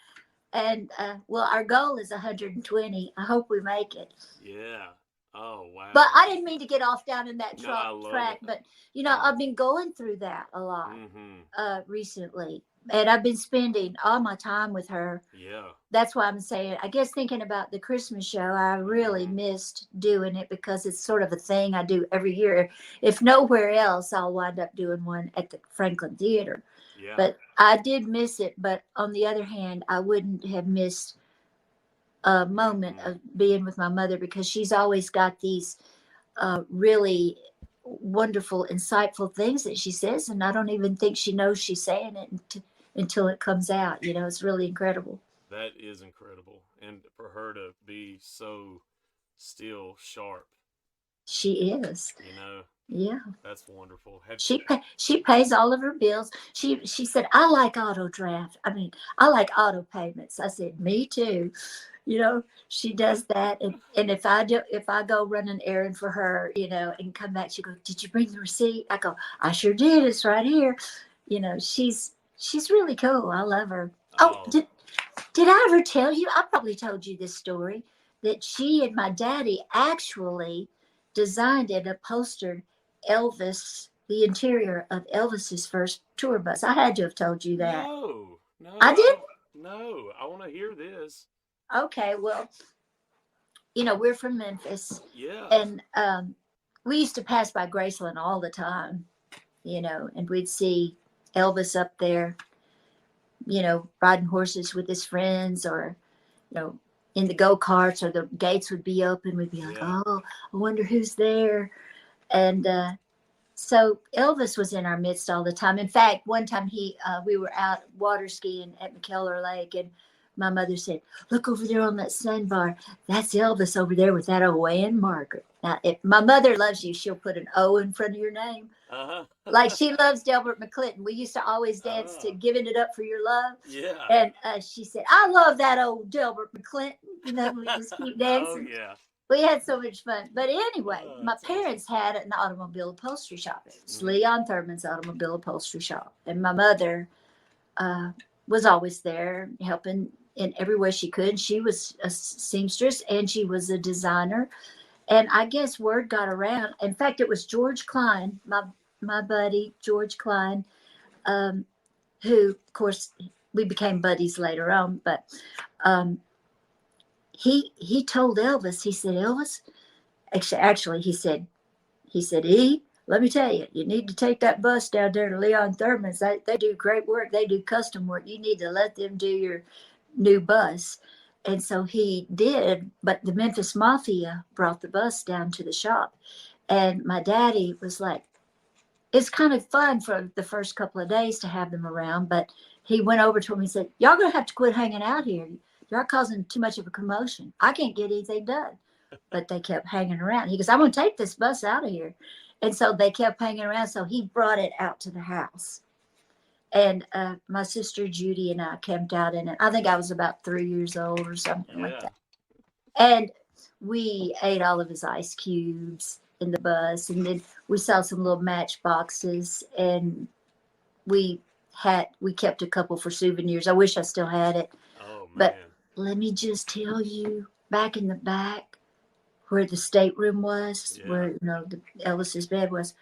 And well, our goal is 120. I hope we make it. Yeah. Oh But wow. I didn't mean to get off down in that No, I love track. it. But, Mm. I've been going through that a lot Mm-hmm. recently. And I've been spending all my time with her. Yeah. That's why I'm saying, I guess thinking about the Christmas show, I really Mm-hmm. missed doing it because it's sort of a thing I do every year. If nowhere else, I'll wind up doing one at the Franklin Theater. Yeah. But I did miss it. But on the other hand, I wouldn't have missed a moment Mm-mm. of being with my mother because she's always got these really wonderful, insightful things that she says. And I don't even think she knows she's saying it until it comes out. It's really incredible. That is incredible. And for her to be so still sharp, She is. you know, Yeah. that's wonderful. She pays all of her bills. She said, I like auto draft. I mean, I like auto payments. I said, me too. She does that. And if I go run an errand for her, and come back, she goes, did you bring the receipt? I go, I sure did. It's right here. She's really cool. I love her. Oh, Oh, did I ever tell you? I probably told you this story that she and my daddy actually designed and upholstered Elvis, the interior of Elvis's first tour bus. I had to have told you that. no. No, I I did? don't. No, I want to hear this. Okay, well, we're from Memphis, Yeah. and we used to pass by Graceland all the time, and we'd see Elvis up there, riding horses with his friends, or you know, in the go-karts, or the gates would be open. We'd be like, Yeah. oh, I wonder who's there. And so Elvis was in our midst all the time. In fact, one time we were out water skiing at McKellar Lake, and my mother said, "Look over there on that sandbar. That's Elvis over there with that old Ann Margaret." Now, if my mother loves you, she'll put an O in front of your name. Uh-huh. Like she loves Delbert McClinton. We used to always dance to "Giving It Up for Your Love." Yeah. And she said, "I love that old Delbert McClinton." You know, we just keep Oh, dancing. yeah. We had so much fun. But anyway, Oh, my that's parents had an automobile upholstery shop. It was Mhm. Leon Thurman's automobile upholstery shop. And my mother was always there helping in every way she could. She was a seamstress and she was a designer. And I guess word got around. In fact, it was George Klein, my buddy, George Klein, who, of course, we became buddies later on. But um, he told Elvis, he said, "Elvis," actually, he said, "E, let me tell you, you need to take that bus down there to Leon Thurman's. They do great work. They do custom work. You need to let them do your new bus." And so he did, but the Memphis Mafia brought the bus down to the shop. And my daddy was like, it's kind of fun for the first couple of days to have them around, but he went over to him and said, "Y'all gonna have to quit hanging out here. Y'all causing too much of a commotion. I can't get anything done." But they kept hanging around. He goes, "I'm gonna take this bus out of here." And so they kept hanging around. So he brought it out to the house. And my sister Judy and I camped out in it. I think I was about 3 years old or something like Yeah. that. And we ate all of his ice cubes in the bus. And then we saw some little matchboxes, and we we kept a couple for souvenirs. I wish I still had it. Oh, But man. let me just tell you, back in the back where the stateroom was, Yeah. where the Elvis's bed was,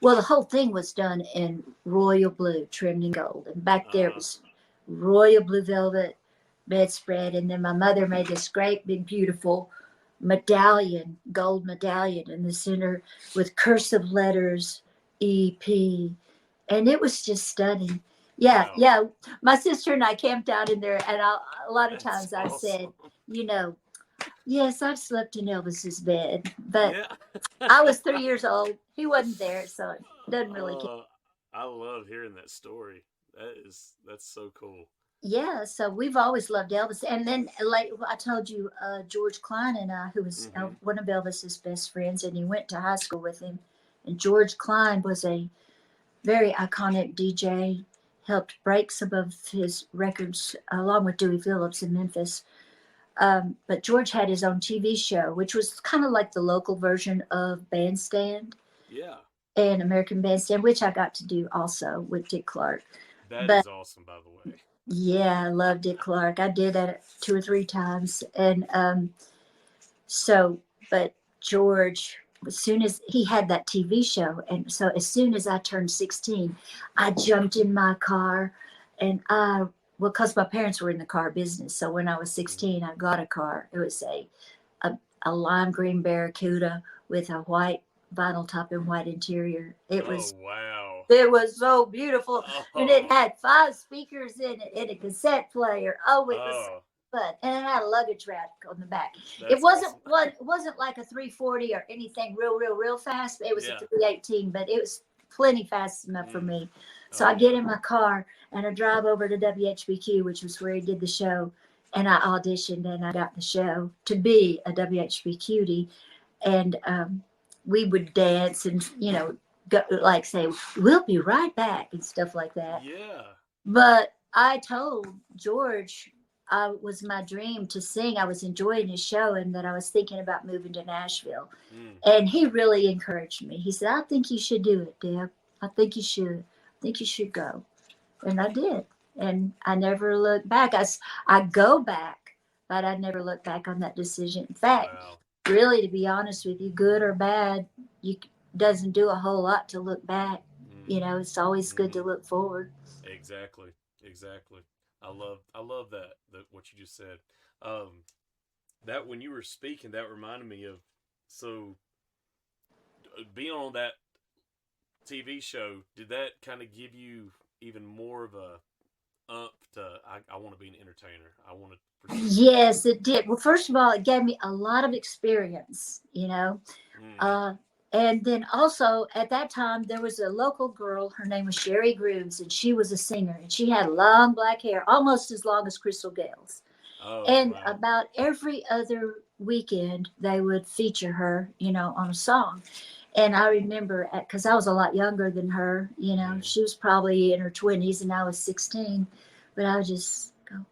well, the whole thing was done in royal blue, trimmed in gold, and back there was royal blue velvet bedspread, and then my mother made this great big beautiful medallion, gold medallion in the center with cursive letters EP, and it was just stunning. Yeah, Wow. yeah. My sister and I camped out in there, and a lot of That's times I said, awesome. you know, yes, I've slept in Elvis's bed, but Yeah. I was 3 years old. He wasn't there, so it doesn't really count. Uh, I love hearing that story. That's so cool. Yeah, so we've always loved Elvis. And then, like I told you, George Klein and I, who was Mm-hmm. one of Elvis's best friends, and he went to high school with him. And George Klein was a very iconic DJ, helped break some of his records along with Dewey Phillips in Memphis. But George had his own TV show, which was kind of like the local version of Bandstand Yeah. and American Bandstand, which I got to do also with Dick Clark. That But is awesome, by the way. yeah, I love Dick Clark. I did that 2 or 3 times. And so, but George, as soon as he had that TV show, and so as soon as I turned 16, I jumped in my car and well, because my parents were in the car business. So when I was 16, I got a car. It was a lime green Barracuda with a white vinyl top and white interior. Oh, wow. It was so beautiful, and it Oh. had 5 speakers in it and a cassette player. Oh, it was Oh, fun, and it had a luggage rack on the back. It that's wasn't awesome. one. It wasn't like a 340 or anything real fast. It was a Yeah. 318, but it was plenty fast enough for Mm. me. So Oh, I get yeah. in my car and I drive over to WHBQ, which was where he did the show, and I auditioned and I got the show to be a WHBQD, and we would dance and go, like say, "We'll be right back" and stuff like that. Yeah. But I told George I was my dream to sing. I was enjoying his show and that I was thinking about moving to Nashville. Mm. And he really encouraged me. He said, "I think you should do it, Deb. I think you should. I think you should go." And I did. And I never looked back. I go back, but I never look back on that decision. In fact, Wow. really, to be honest with you, good or bad, you doesn't do a whole lot to look back. Mm-hmm. It's always good to Mm-hmm. look forward. Exactly. Exactly. I love that what you just said. That when you were speaking, that reminded me of so being on that TV show. Did that kind of give you even more of to I want to be an entertainer. I want to pursue Yes, it did. Well, first of all, it gave me a lot of experience, you know. that. Uh, and then also at that time, there was a local girl. Her name was Sherry Grooves, and she was a singer. And she had long black hair, almost as long as Crystal Gale's. Oh And wow. about every other weekend, they would feature her, you know, on a song. And I remember, because I was a lot younger than her, you know, Mm. she was probably in her 20s and I was 16. But I would just go,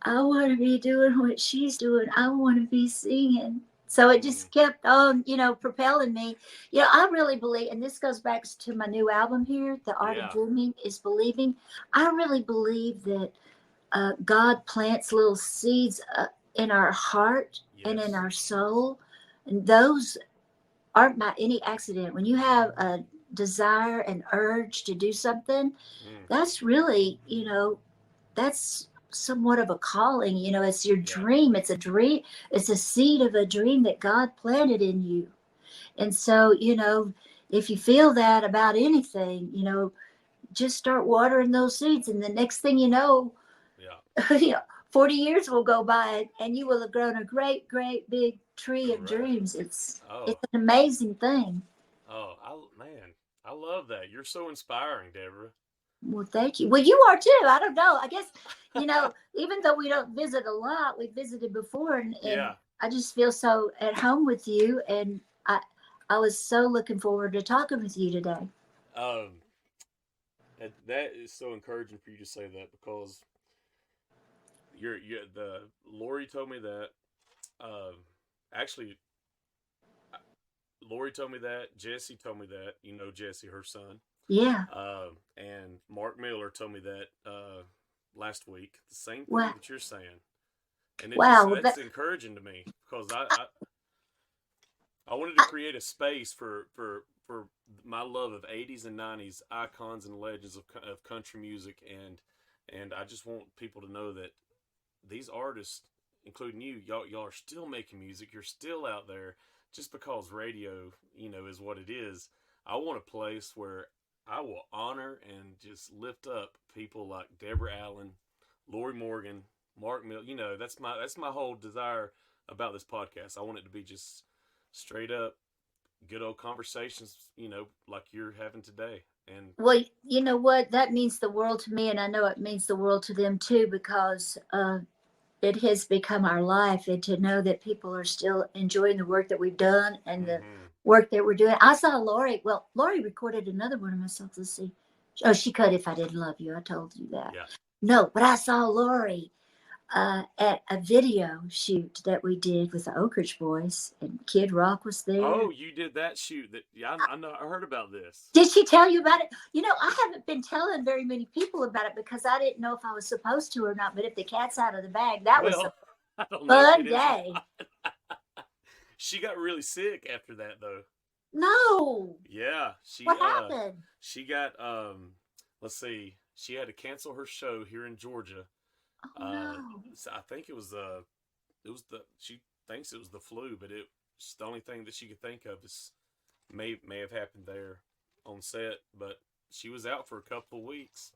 I want to be doing what she's doing. I want to be singing. So it Mm. just kept on, you know, propelling me. You know, I really believe, and this goes back to my new album here, The Art of Yeah. Dreaming is Believing. I really believe that God plants little seeds in our heart and in Yes. our soul. And those aren't by any accident. When you have a desire and urge to do something, Mm. that's really, you know, that's somewhat of a calling. You know, it's your Yeah. dream. It's a dream. It's a seed of a dream that God planted in you. And so, you know, if you feel that about anything, you know, just start watering those seeds. And the next thing you know, Yeah. you know, 40 years will go by and you will have grown a great, great big tree of Right. dreams. It's Oh. an amazing thing. Oh. Man. I love that. You're so inspiring, Deborah. Well, thank you. Well, you are too. I don't know. I guess, you know, even though we don't visit a lot, we visited before, and Yeah. I just feel so at home with you. And I was so looking forward to talking with you today. Um. That is so encouraging for you to say that because the Lori told me that. Um. Actually, Lori told me that. Jesse told me that. You know Jesse, her son. Yeah. And Mark Miller told me that last week. The same thing Wow. that you're saying, and it just Wow. Well, that's encouraging to me because I wanted to create a space for my love of 80s and 90s icons and legends of country music, and I just want people to know that these artists, including you, y'all are still making music. You're still out there. Just because radio, is what it is. I want a place where I will honor and just lift up people like Deborah Allen, Lori Morgan, Mark Mill. That's my whole desire about this podcast. I want it to be just straight up good old conversations, like you're having today. And well, you know what? That means the world to me, and I know it means the world to them too, because it has become our life, and to know that people are still enjoying the work that we've done and the mm-hmm. work that we're doing. I saw Lori. Well, Lori recorded another one of my songs. Let's see. Oh, she cut If I Didn't Love You. I told you that. Yeah. No, but I saw Lori at a video shoot that we did with the Oak Ridge Boys, and Kid Rock was there. Oh, you did that shoot. That yeah, I know. I heard about this. Did she tell you about it? You know, I haven't been telling very many people about it because I didn't know if I was supposed to or not. But if the cat's out of the bag, that was a Well, I don't know if fun it is or day. not. She got really sick after that, though. No. Yeah, What happened? she got let's see, she had to cancel her show here in Georgia. Oh no. So I think she thinks it was the flu, but it's the only thing that she could think of is may have happened there on set, but she was out for a couple of weeks.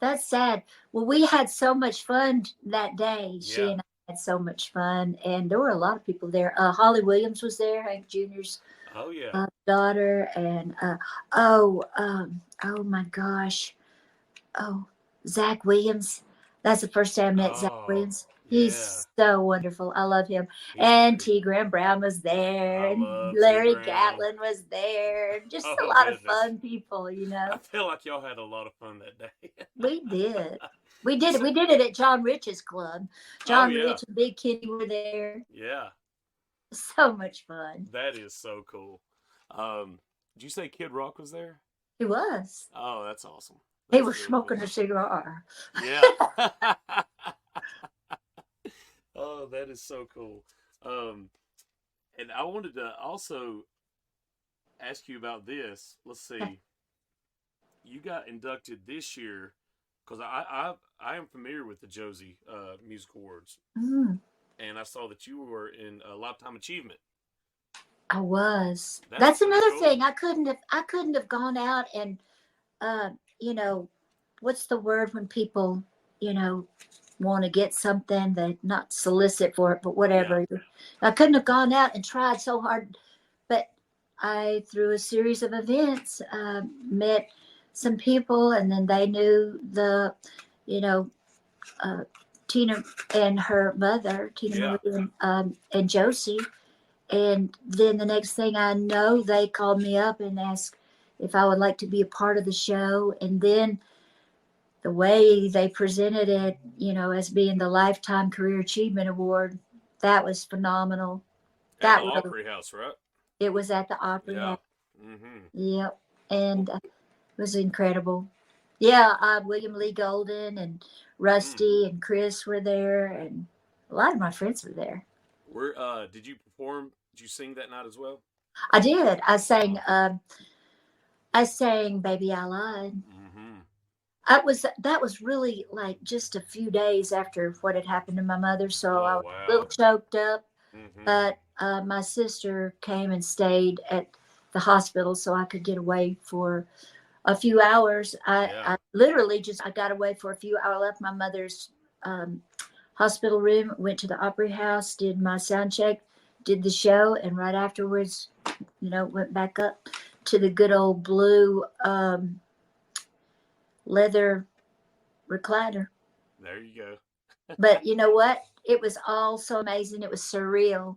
That's sad. Well, we had so much fun that day. She Yeah. and I had so much fun, and there were a lot of people there. Holly Williams was there, Hank Jr.'s Oh yeah. daughter, and oh my gosh, oh, Zach Williams. That's the first time I met Zach Oh Williams. yeah. He's so wonderful. I love him. He's And great. T. Graham Brown was there, I and love T. Larry Graham. Gatlin was there. Just a Oh lot of goodness. fun people, you I know. feel like y'all had a lot of fun that day. We did. We did it. So, We did it at John Rich's club. oh John yeah. Rich and Big Kitty were there. Yeah. So much fun. That is so cool. Did you say Kid Rock was there? He was. Oh, that's awesome. He That's was really smoking cool. a cigar. Yeah. Oh, that is so cool. And I wanted to also ask you about this. Let's see. You got inducted this year because I am familiar with the Josie Music Awards, Mm, and I saw that you were in a Lifetime Achievement. I was. That's That's pretty another cool. thing. I couldn't have gone out and you know, what's the word when people, you know, want to get something, they not solicit for it, but whatever. I couldn't have gone out and tried so hard, but I, through a series of events, met some people, and then they knew the, you know, uh, Tina and her mother, Tina Yeah. Marie and Josie. And then the next thing I know, they called me up and asked if I would like to be a part of the show. And then the way they presented it, you know, as being the Lifetime Career Achievement Award, that was phenomenal. At the That was, Opry House, right? it was at the Opry Yeah. House. Mm-hmm. Yep. And it was incredible. Yeah, William Lee Golden and Rusty and Chris were there, and a lot of my friends were there. Where did you perform? Did you sing that night as well? I did. I sang "Baby I Lied." Mm-hmm. That was really like just a few days after what had happened to my mother, so I Oh was a little wow. choked up. Mm-hmm. But my sister came and stayed at the hospital so I could get away for a few hours. I literally just I got away for a few hours. I left my mother's hospital room, went to the Opry House, did my sound check, did the show, and right afterwards, you know, went back up to the good old blue leather recliner. There you go. But you know what? It was all so amazing. It was surreal,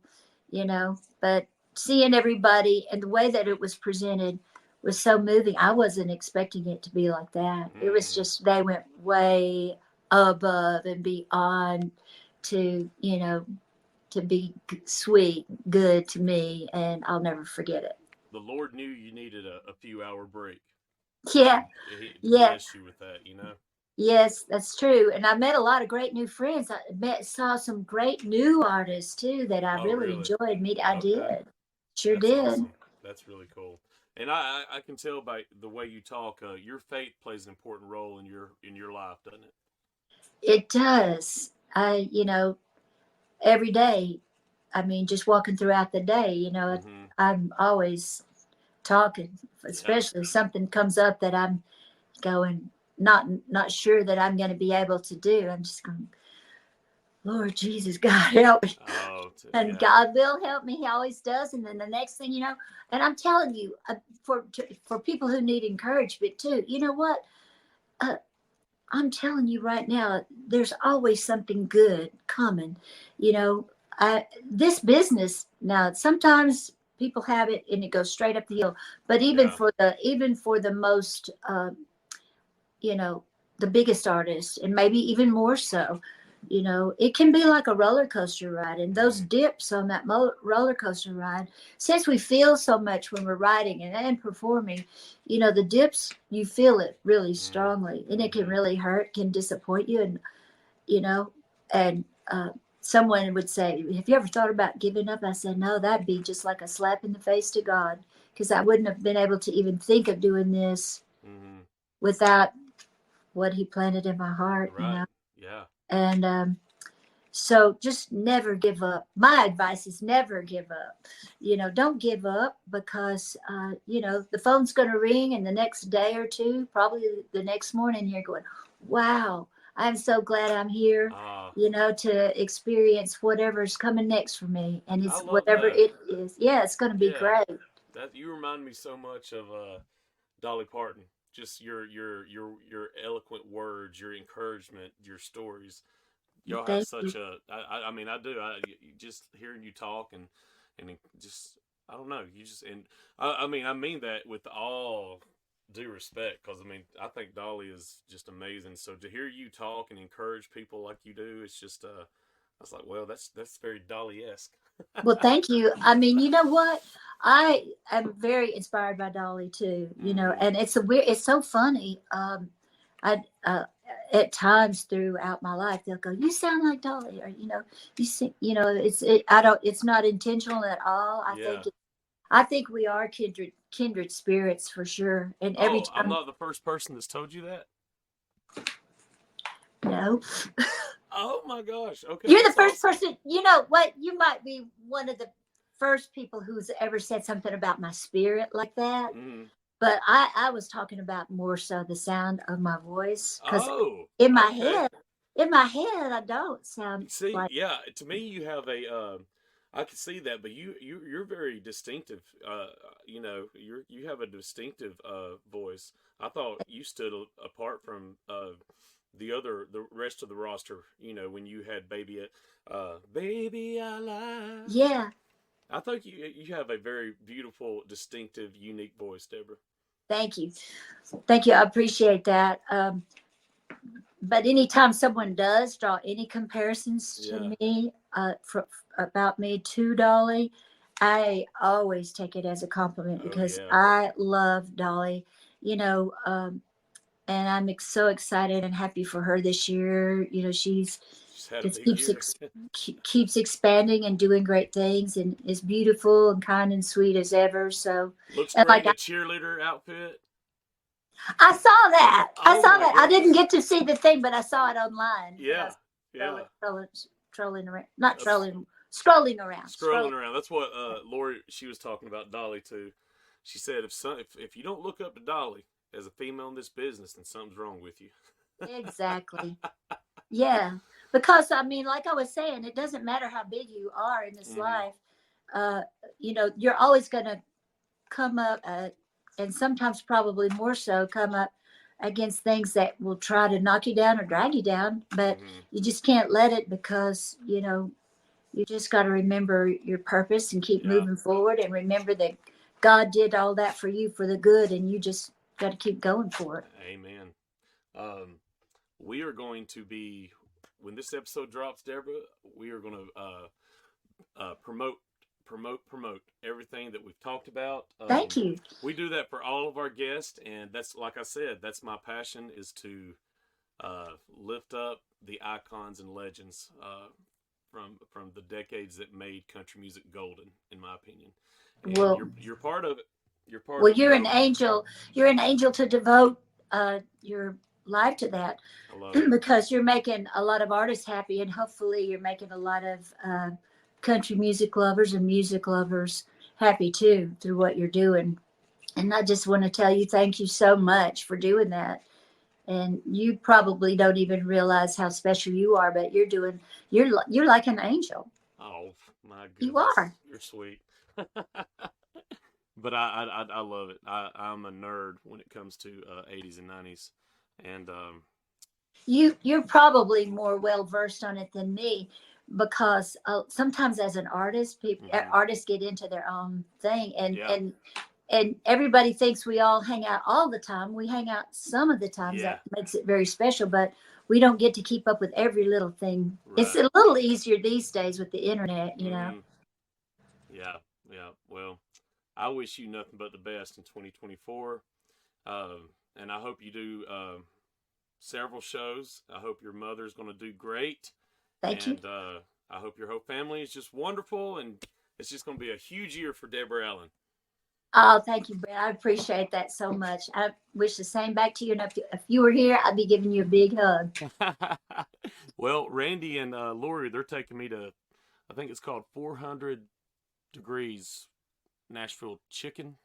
you know. But seeing everybody and the way that it was presented was so moving. I wasn't expecting it to be like that. It was just, they went way above and beyond to, you know, to be sweet, good to me. And I'll never forget it. The Lord knew you needed a few hour break. Yeah. He Yeah. blessed you with that, you know. Yes, that's true. And I met a lot of great new friends. Saw some great new artists too that I Oh, really really? enjoyed meeting. I Okay. did. Sure That's did. awesome. That's really cool. And I can tell by the way you talk, your faith plays an important role in your life, doesn't it? It does. You know, every day, I mean, just walking throughout the day, you know, Mm-hmm. I'm always talking, Yeah. especially if something comes up that I'm going, not sure that I'm going to be able to do. I'm just going, Lord Jesus, God help me. Oh, And yeah. God will help me. He always does. And then the next thing you know, and I'm telling you, for people who need encouragement too, you know what? I'm telling you right now, there's always something good coming. You know, this business now, sometimes people have it and it goes straight up the hill. But Yeah. even for the most, you know, the biggest artists, and maybe even more so, you know, it can be like a roller coaster ride. And those dips on that roller coaster ride, since we feel so much when we're riding and performing, you know, the dips, you feel it really strongly, and it can really hurt, can disappoint you. And, you know, and someone would say, have you ever thought about giving up? I said, no, that'd be just like a slap in the face to God, because I wouldn't have been able to even think of doing this without what he planted in my heart, you Right. know. Yeah. And so just never give up. My advice is never give up. You know, don't give up, because you know, the phone's going to ring, and the next day or two, probably the next morning, you're going, wow, I'm so glad I'm here, you know, to experience whatever's coming next for me. And I it's love whatever that. it is. Yeah, it's going to be Yeah. great. That you remind me so much of Dolly Parton. Just your eloquent words, your encouragement, your stories. Y'all have Thank you. such a. I mean, I do. Just hearing you talk and just I don't know. You just and I mean, I mean that with all due respect, because I mean, I think Dolly is just amazing. So to hear you talk and encourage people like you do, it's just I was like, well, that's very Dolly-esque. Well, thank you. I mean, you know what? I am very inspired by Dolly too, you know, and it's so funny. I, at times throughout my life, they'll go, you sound like Dolly, or, you know, you see, you know, it's not intentional at all. Yeah. I think we are kindred spirits for sure. And every Oh, I'm time, not the first person that's told you that. no, Oh my gosh. Okay, you're the that's first awesome. person, you know what? You might be one of the first people who's ever said something about my spirit like that. But I was talking about more so the sound of my voice, because Oh, in my okay. head, in my head, I don't sound See, like. yeah, to me, you have a. I can see that, but you're very distinctive. You know, you have a distinctive voice. I thought you stood apart from the rest of the roster. You know, when you had baby I lie. Yeah, I think you have a very beautiful, distinctive, unique voice, Deborah. thank you, thank you. I appreciate that. But anytime someone does draw any comparisons Yeah. to me, about me to Dolly, I always take it as a compliment Oh because yeah. I love Dolly. You know, and I'm so excited and happy for her this year. You know, she's She's had a just big year. keeps expanding and doing great things, and is beautiful and kind and sweet as ever. So, Looks and great in a cheerleader outfit. I saw that. I Oh saw my that. I didn't goodness. get to see the thing, but I saw it online when I Yeah. was Yeah. trolling around, not That's trolling, scrolling around, scrolling around. That's what Lori she was talking about Dolly too. She said if you don't look up to Dolly as a female in this business, then something's wrong with you. Exactly. Yeah, because I mean, like I was saying, it doesn't matter how big you are in this Hmm. life. Uh, you know, you're always going to come up, and sometimes probably more so, come up against things that will try to knock you down or drag you down. But Hmm. you just can't let it, because you know you just got to remember your purpose and keep Yeah. moving forward, and remember that God did all that for you for the good, and you just got to keep going for it. Amen. Um, we are going to be when this episode drops, Deborah. We are going to promote everything that we've talked about. Thank you. We do that for all of our guests, and that's like I said, that's my passion is to lift up the icons and legends from the decades that made country music golden, in my opinion. And Well, you're part of it. You're part well, of it, you're an Deborah. angel. You're an angel to devote your life to that, I love it. because you're making a lot of artists happy, and hopefully you're making a lot of country music lovers and music lovers happy too through what you're doing. And I just want to tell you thank you so much for doing that. And you probably don't even realize how special you are, but you're like an angel. Oh my You goodness, are. you're sweet. But I love it. I'm a nerd when it comes to 80s and 90s, and You're probably more well versed on it than me, because sometimes as an artist, mhm. artists get into their own thing, and Yeah, everybody thinks we all hang out all the time. We hang out some of the times. yeah, That makes it very special, but we don't get to keep up with every little thing. It's right. a little easier these days with the internet, you know. Hmm. Yeah, yeah. Well, I wish you nothing but the best in 2024, and I hope you do several shows. I hope your mother's going to do great, Thank you. and I hope your whole family is just wonderful, and it's just going to be a huge year for Deborah Allen. Oh, thank you, Brett. I appreciate that so much. I wish the same back to you. And if you were here, I'd be giving you a big hug. Well, Randy and Lori, they're taking me to, I think it's called 400 Degrees Nashville Chicken.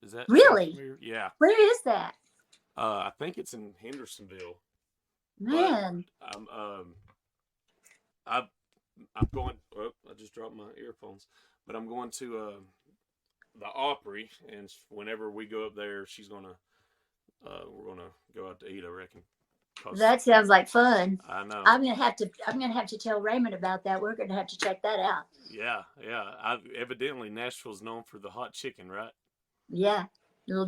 Is that sound Really? familiar? Yeah. Where is that? I think it's in Hendersonville, but Man, I'm I I'm going. Oh, I just dropped my earphones, but I'm going to the Opry, and whenever we go up there, we're gonna go out to eat. I reckon. 'Cause that sounds like fun. I know. I'm gonna have to tell Raymond about that. We're gonna have to check that out. Yeah, yeah. Evidently Nashville's known for the hot chicken, right? Yeah.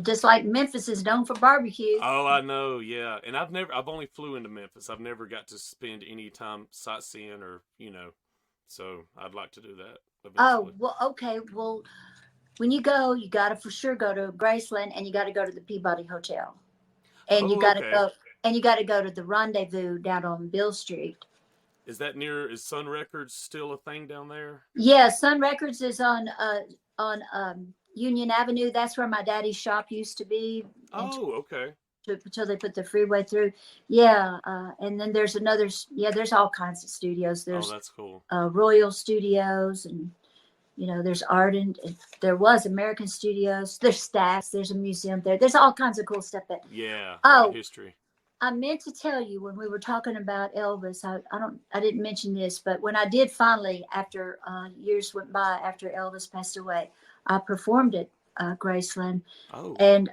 Just like Memphis is known for barbecue. Oh, I know. Yeah, and I've only flew into Memphis. I've never got to spend any time sightseeing or so I'd like to do that Oh, eventually. well, okay. Well, when you go, you gotta for sure go to Graceland, and you gotta go to the Peabody Hotel. And you Oh, gotta okay. go and you gotta go to the Rendezvous down on Bill Street. Is that near? Is Sun Records still a thing down there? Yeah, Sun Records is on Union Avenue. That's where my daddy's shop used to be Oh, okay. until they put the freeway through. Yeah, and then there's another. Yeah, there's all kinds of studios. Oh, There's that's cool. Royal Studios, and You know, there's art and there was American Studios. There's Stax. There's a museum there. There's all kinds of cool stuff that. Yeah. Oh, History. I meant to tell you when we were talking about Elvis. I didn't mention this, but when I did finally, after years went by after Elvis passed away, I performed at Graceland. Oh. And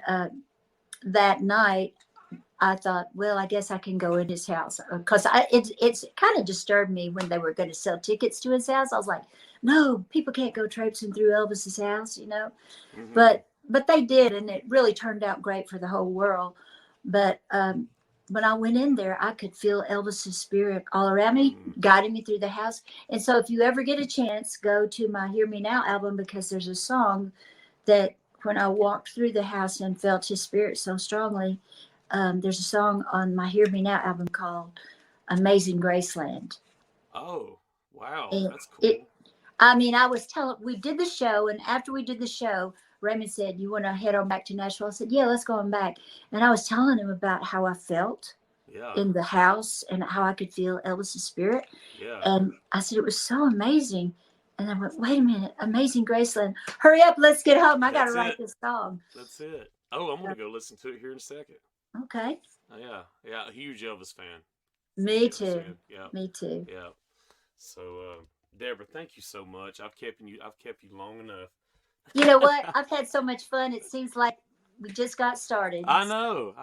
that night, I thought, well, I guess I can go in his house, because it's kind of disturbed me when they were going to sell tickets to his house. I was like, no, people can't go traipsing through Elvis's house, you know. Mm-hmm. But they did, and it really turned out great for the whole world. But when I went in there, I could feel Elvis's spirit all around me, guiding me through the house. And so if you ever get a chance, go to my Hear Me Now album, because there's a song that when I walked through the house and felt his spirit so strongly, there's a song on my Hear Me Now album called Amazing Graceland. Oh, wow. And that's cool. We did the show, and after we did the show, Raymond said, you want to head on back to Nashville? I said, yeah, let's go on back. And I was telling him about how I felt in the house and how I could feel Elvis's spirit. Yeah. And I said, it was so amazing. And I went, wait a minute, Amazing Graceland. Hurry up, let's get home. I got to write this song. That's it. Oh, I'm going to go listen to it here in a second. Okay. Oh, yeah. A huge Elvis fan. Me too. Yeah. Me too. Yeah. So, Deborah, thank you so much. I've kept you long enough. You know what? I've had so much fun. It seems like we just got started. I know.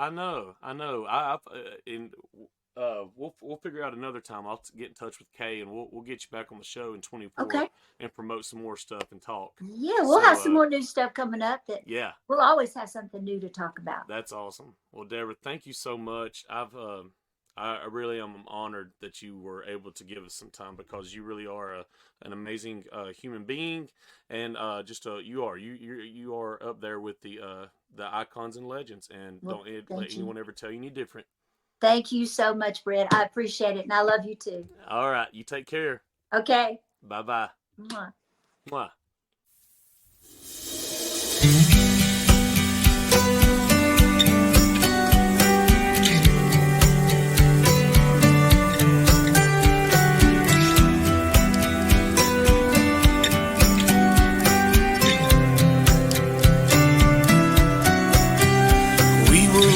We'll figure out another time. I'll get in touch with Kay, and we'll get you back on the show in 24 and promote some more stuff and talk. Yeah, we'll have some more new stuff coming up. We'll always have something new to talk about. That's awesome. Well, Deborah, thank you so much. I really am honored that you were able to give us some time, because you really are an amazing human being, and you are up there with the icons and legends, and don't let anyone ever tell you any different. Thank you so much, Brett. I appreciate it, and I love you too. All right, you take care. Okay. Bye-bye. Mwah. Mwah.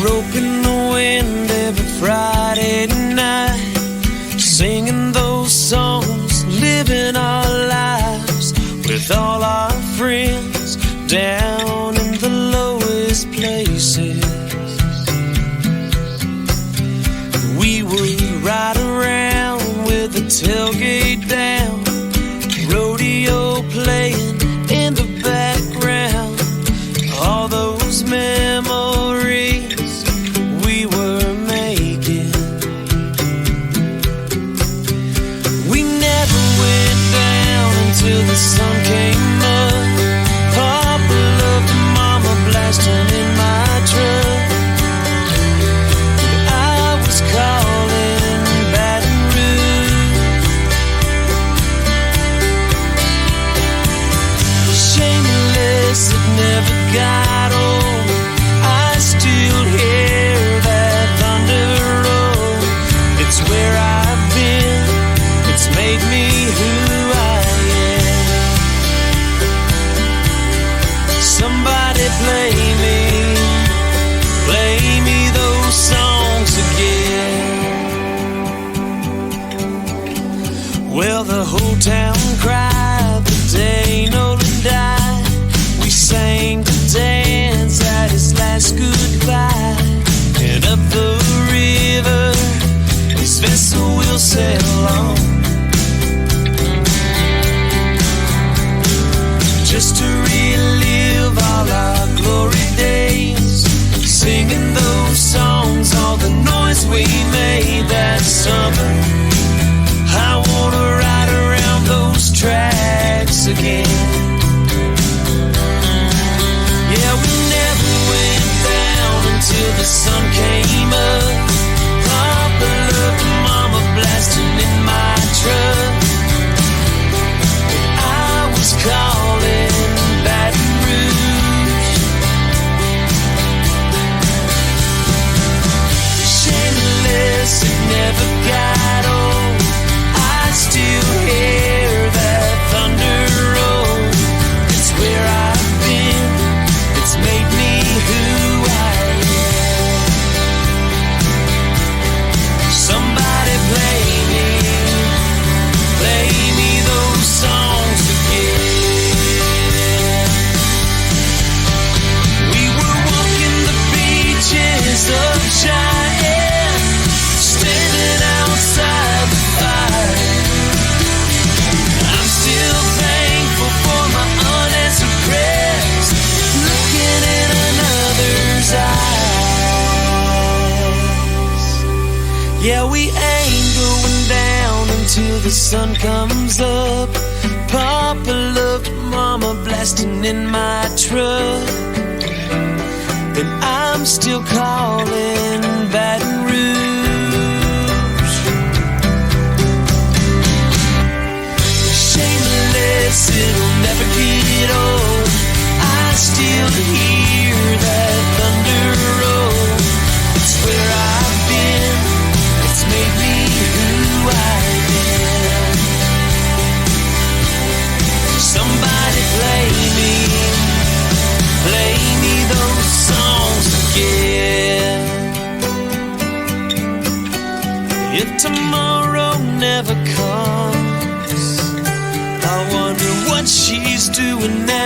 Roping the wind every Friday night, singing those songs, living our lives with all our friends down in the lowest places. We would ride around with the tailgate down, rodeo playing in the background. All those memories we were making. We never went down until the sun came up. Papa loved Mama blasting in my truck. I was calling Baton Rouge. Shameless, it never got old. I still hear that thunder roll. It's where I've been. It's made me who I am. Somebody play me those songs again. Well, the whole town cried the day Nolan died. We sang to dance at his last goodbye. And up the river, his vessel will sail on, just to relive all our glory days, singing those songs, all the noise we made that summer. I wanna ride around those tracks again. Yeah, we never went down until the sun came up. Papa loved Mama blasting in my we ain't going down until the sun comes up. Papa loved Mama blasting in my truck, and I'm still calling Baton Rouge. Shameless, it'll never get old. I still hear that thunder roll. It's where I've been, it's made me who I am. Somebody play me those songs again. If tomorrow never comes, I wonder what she's doing now.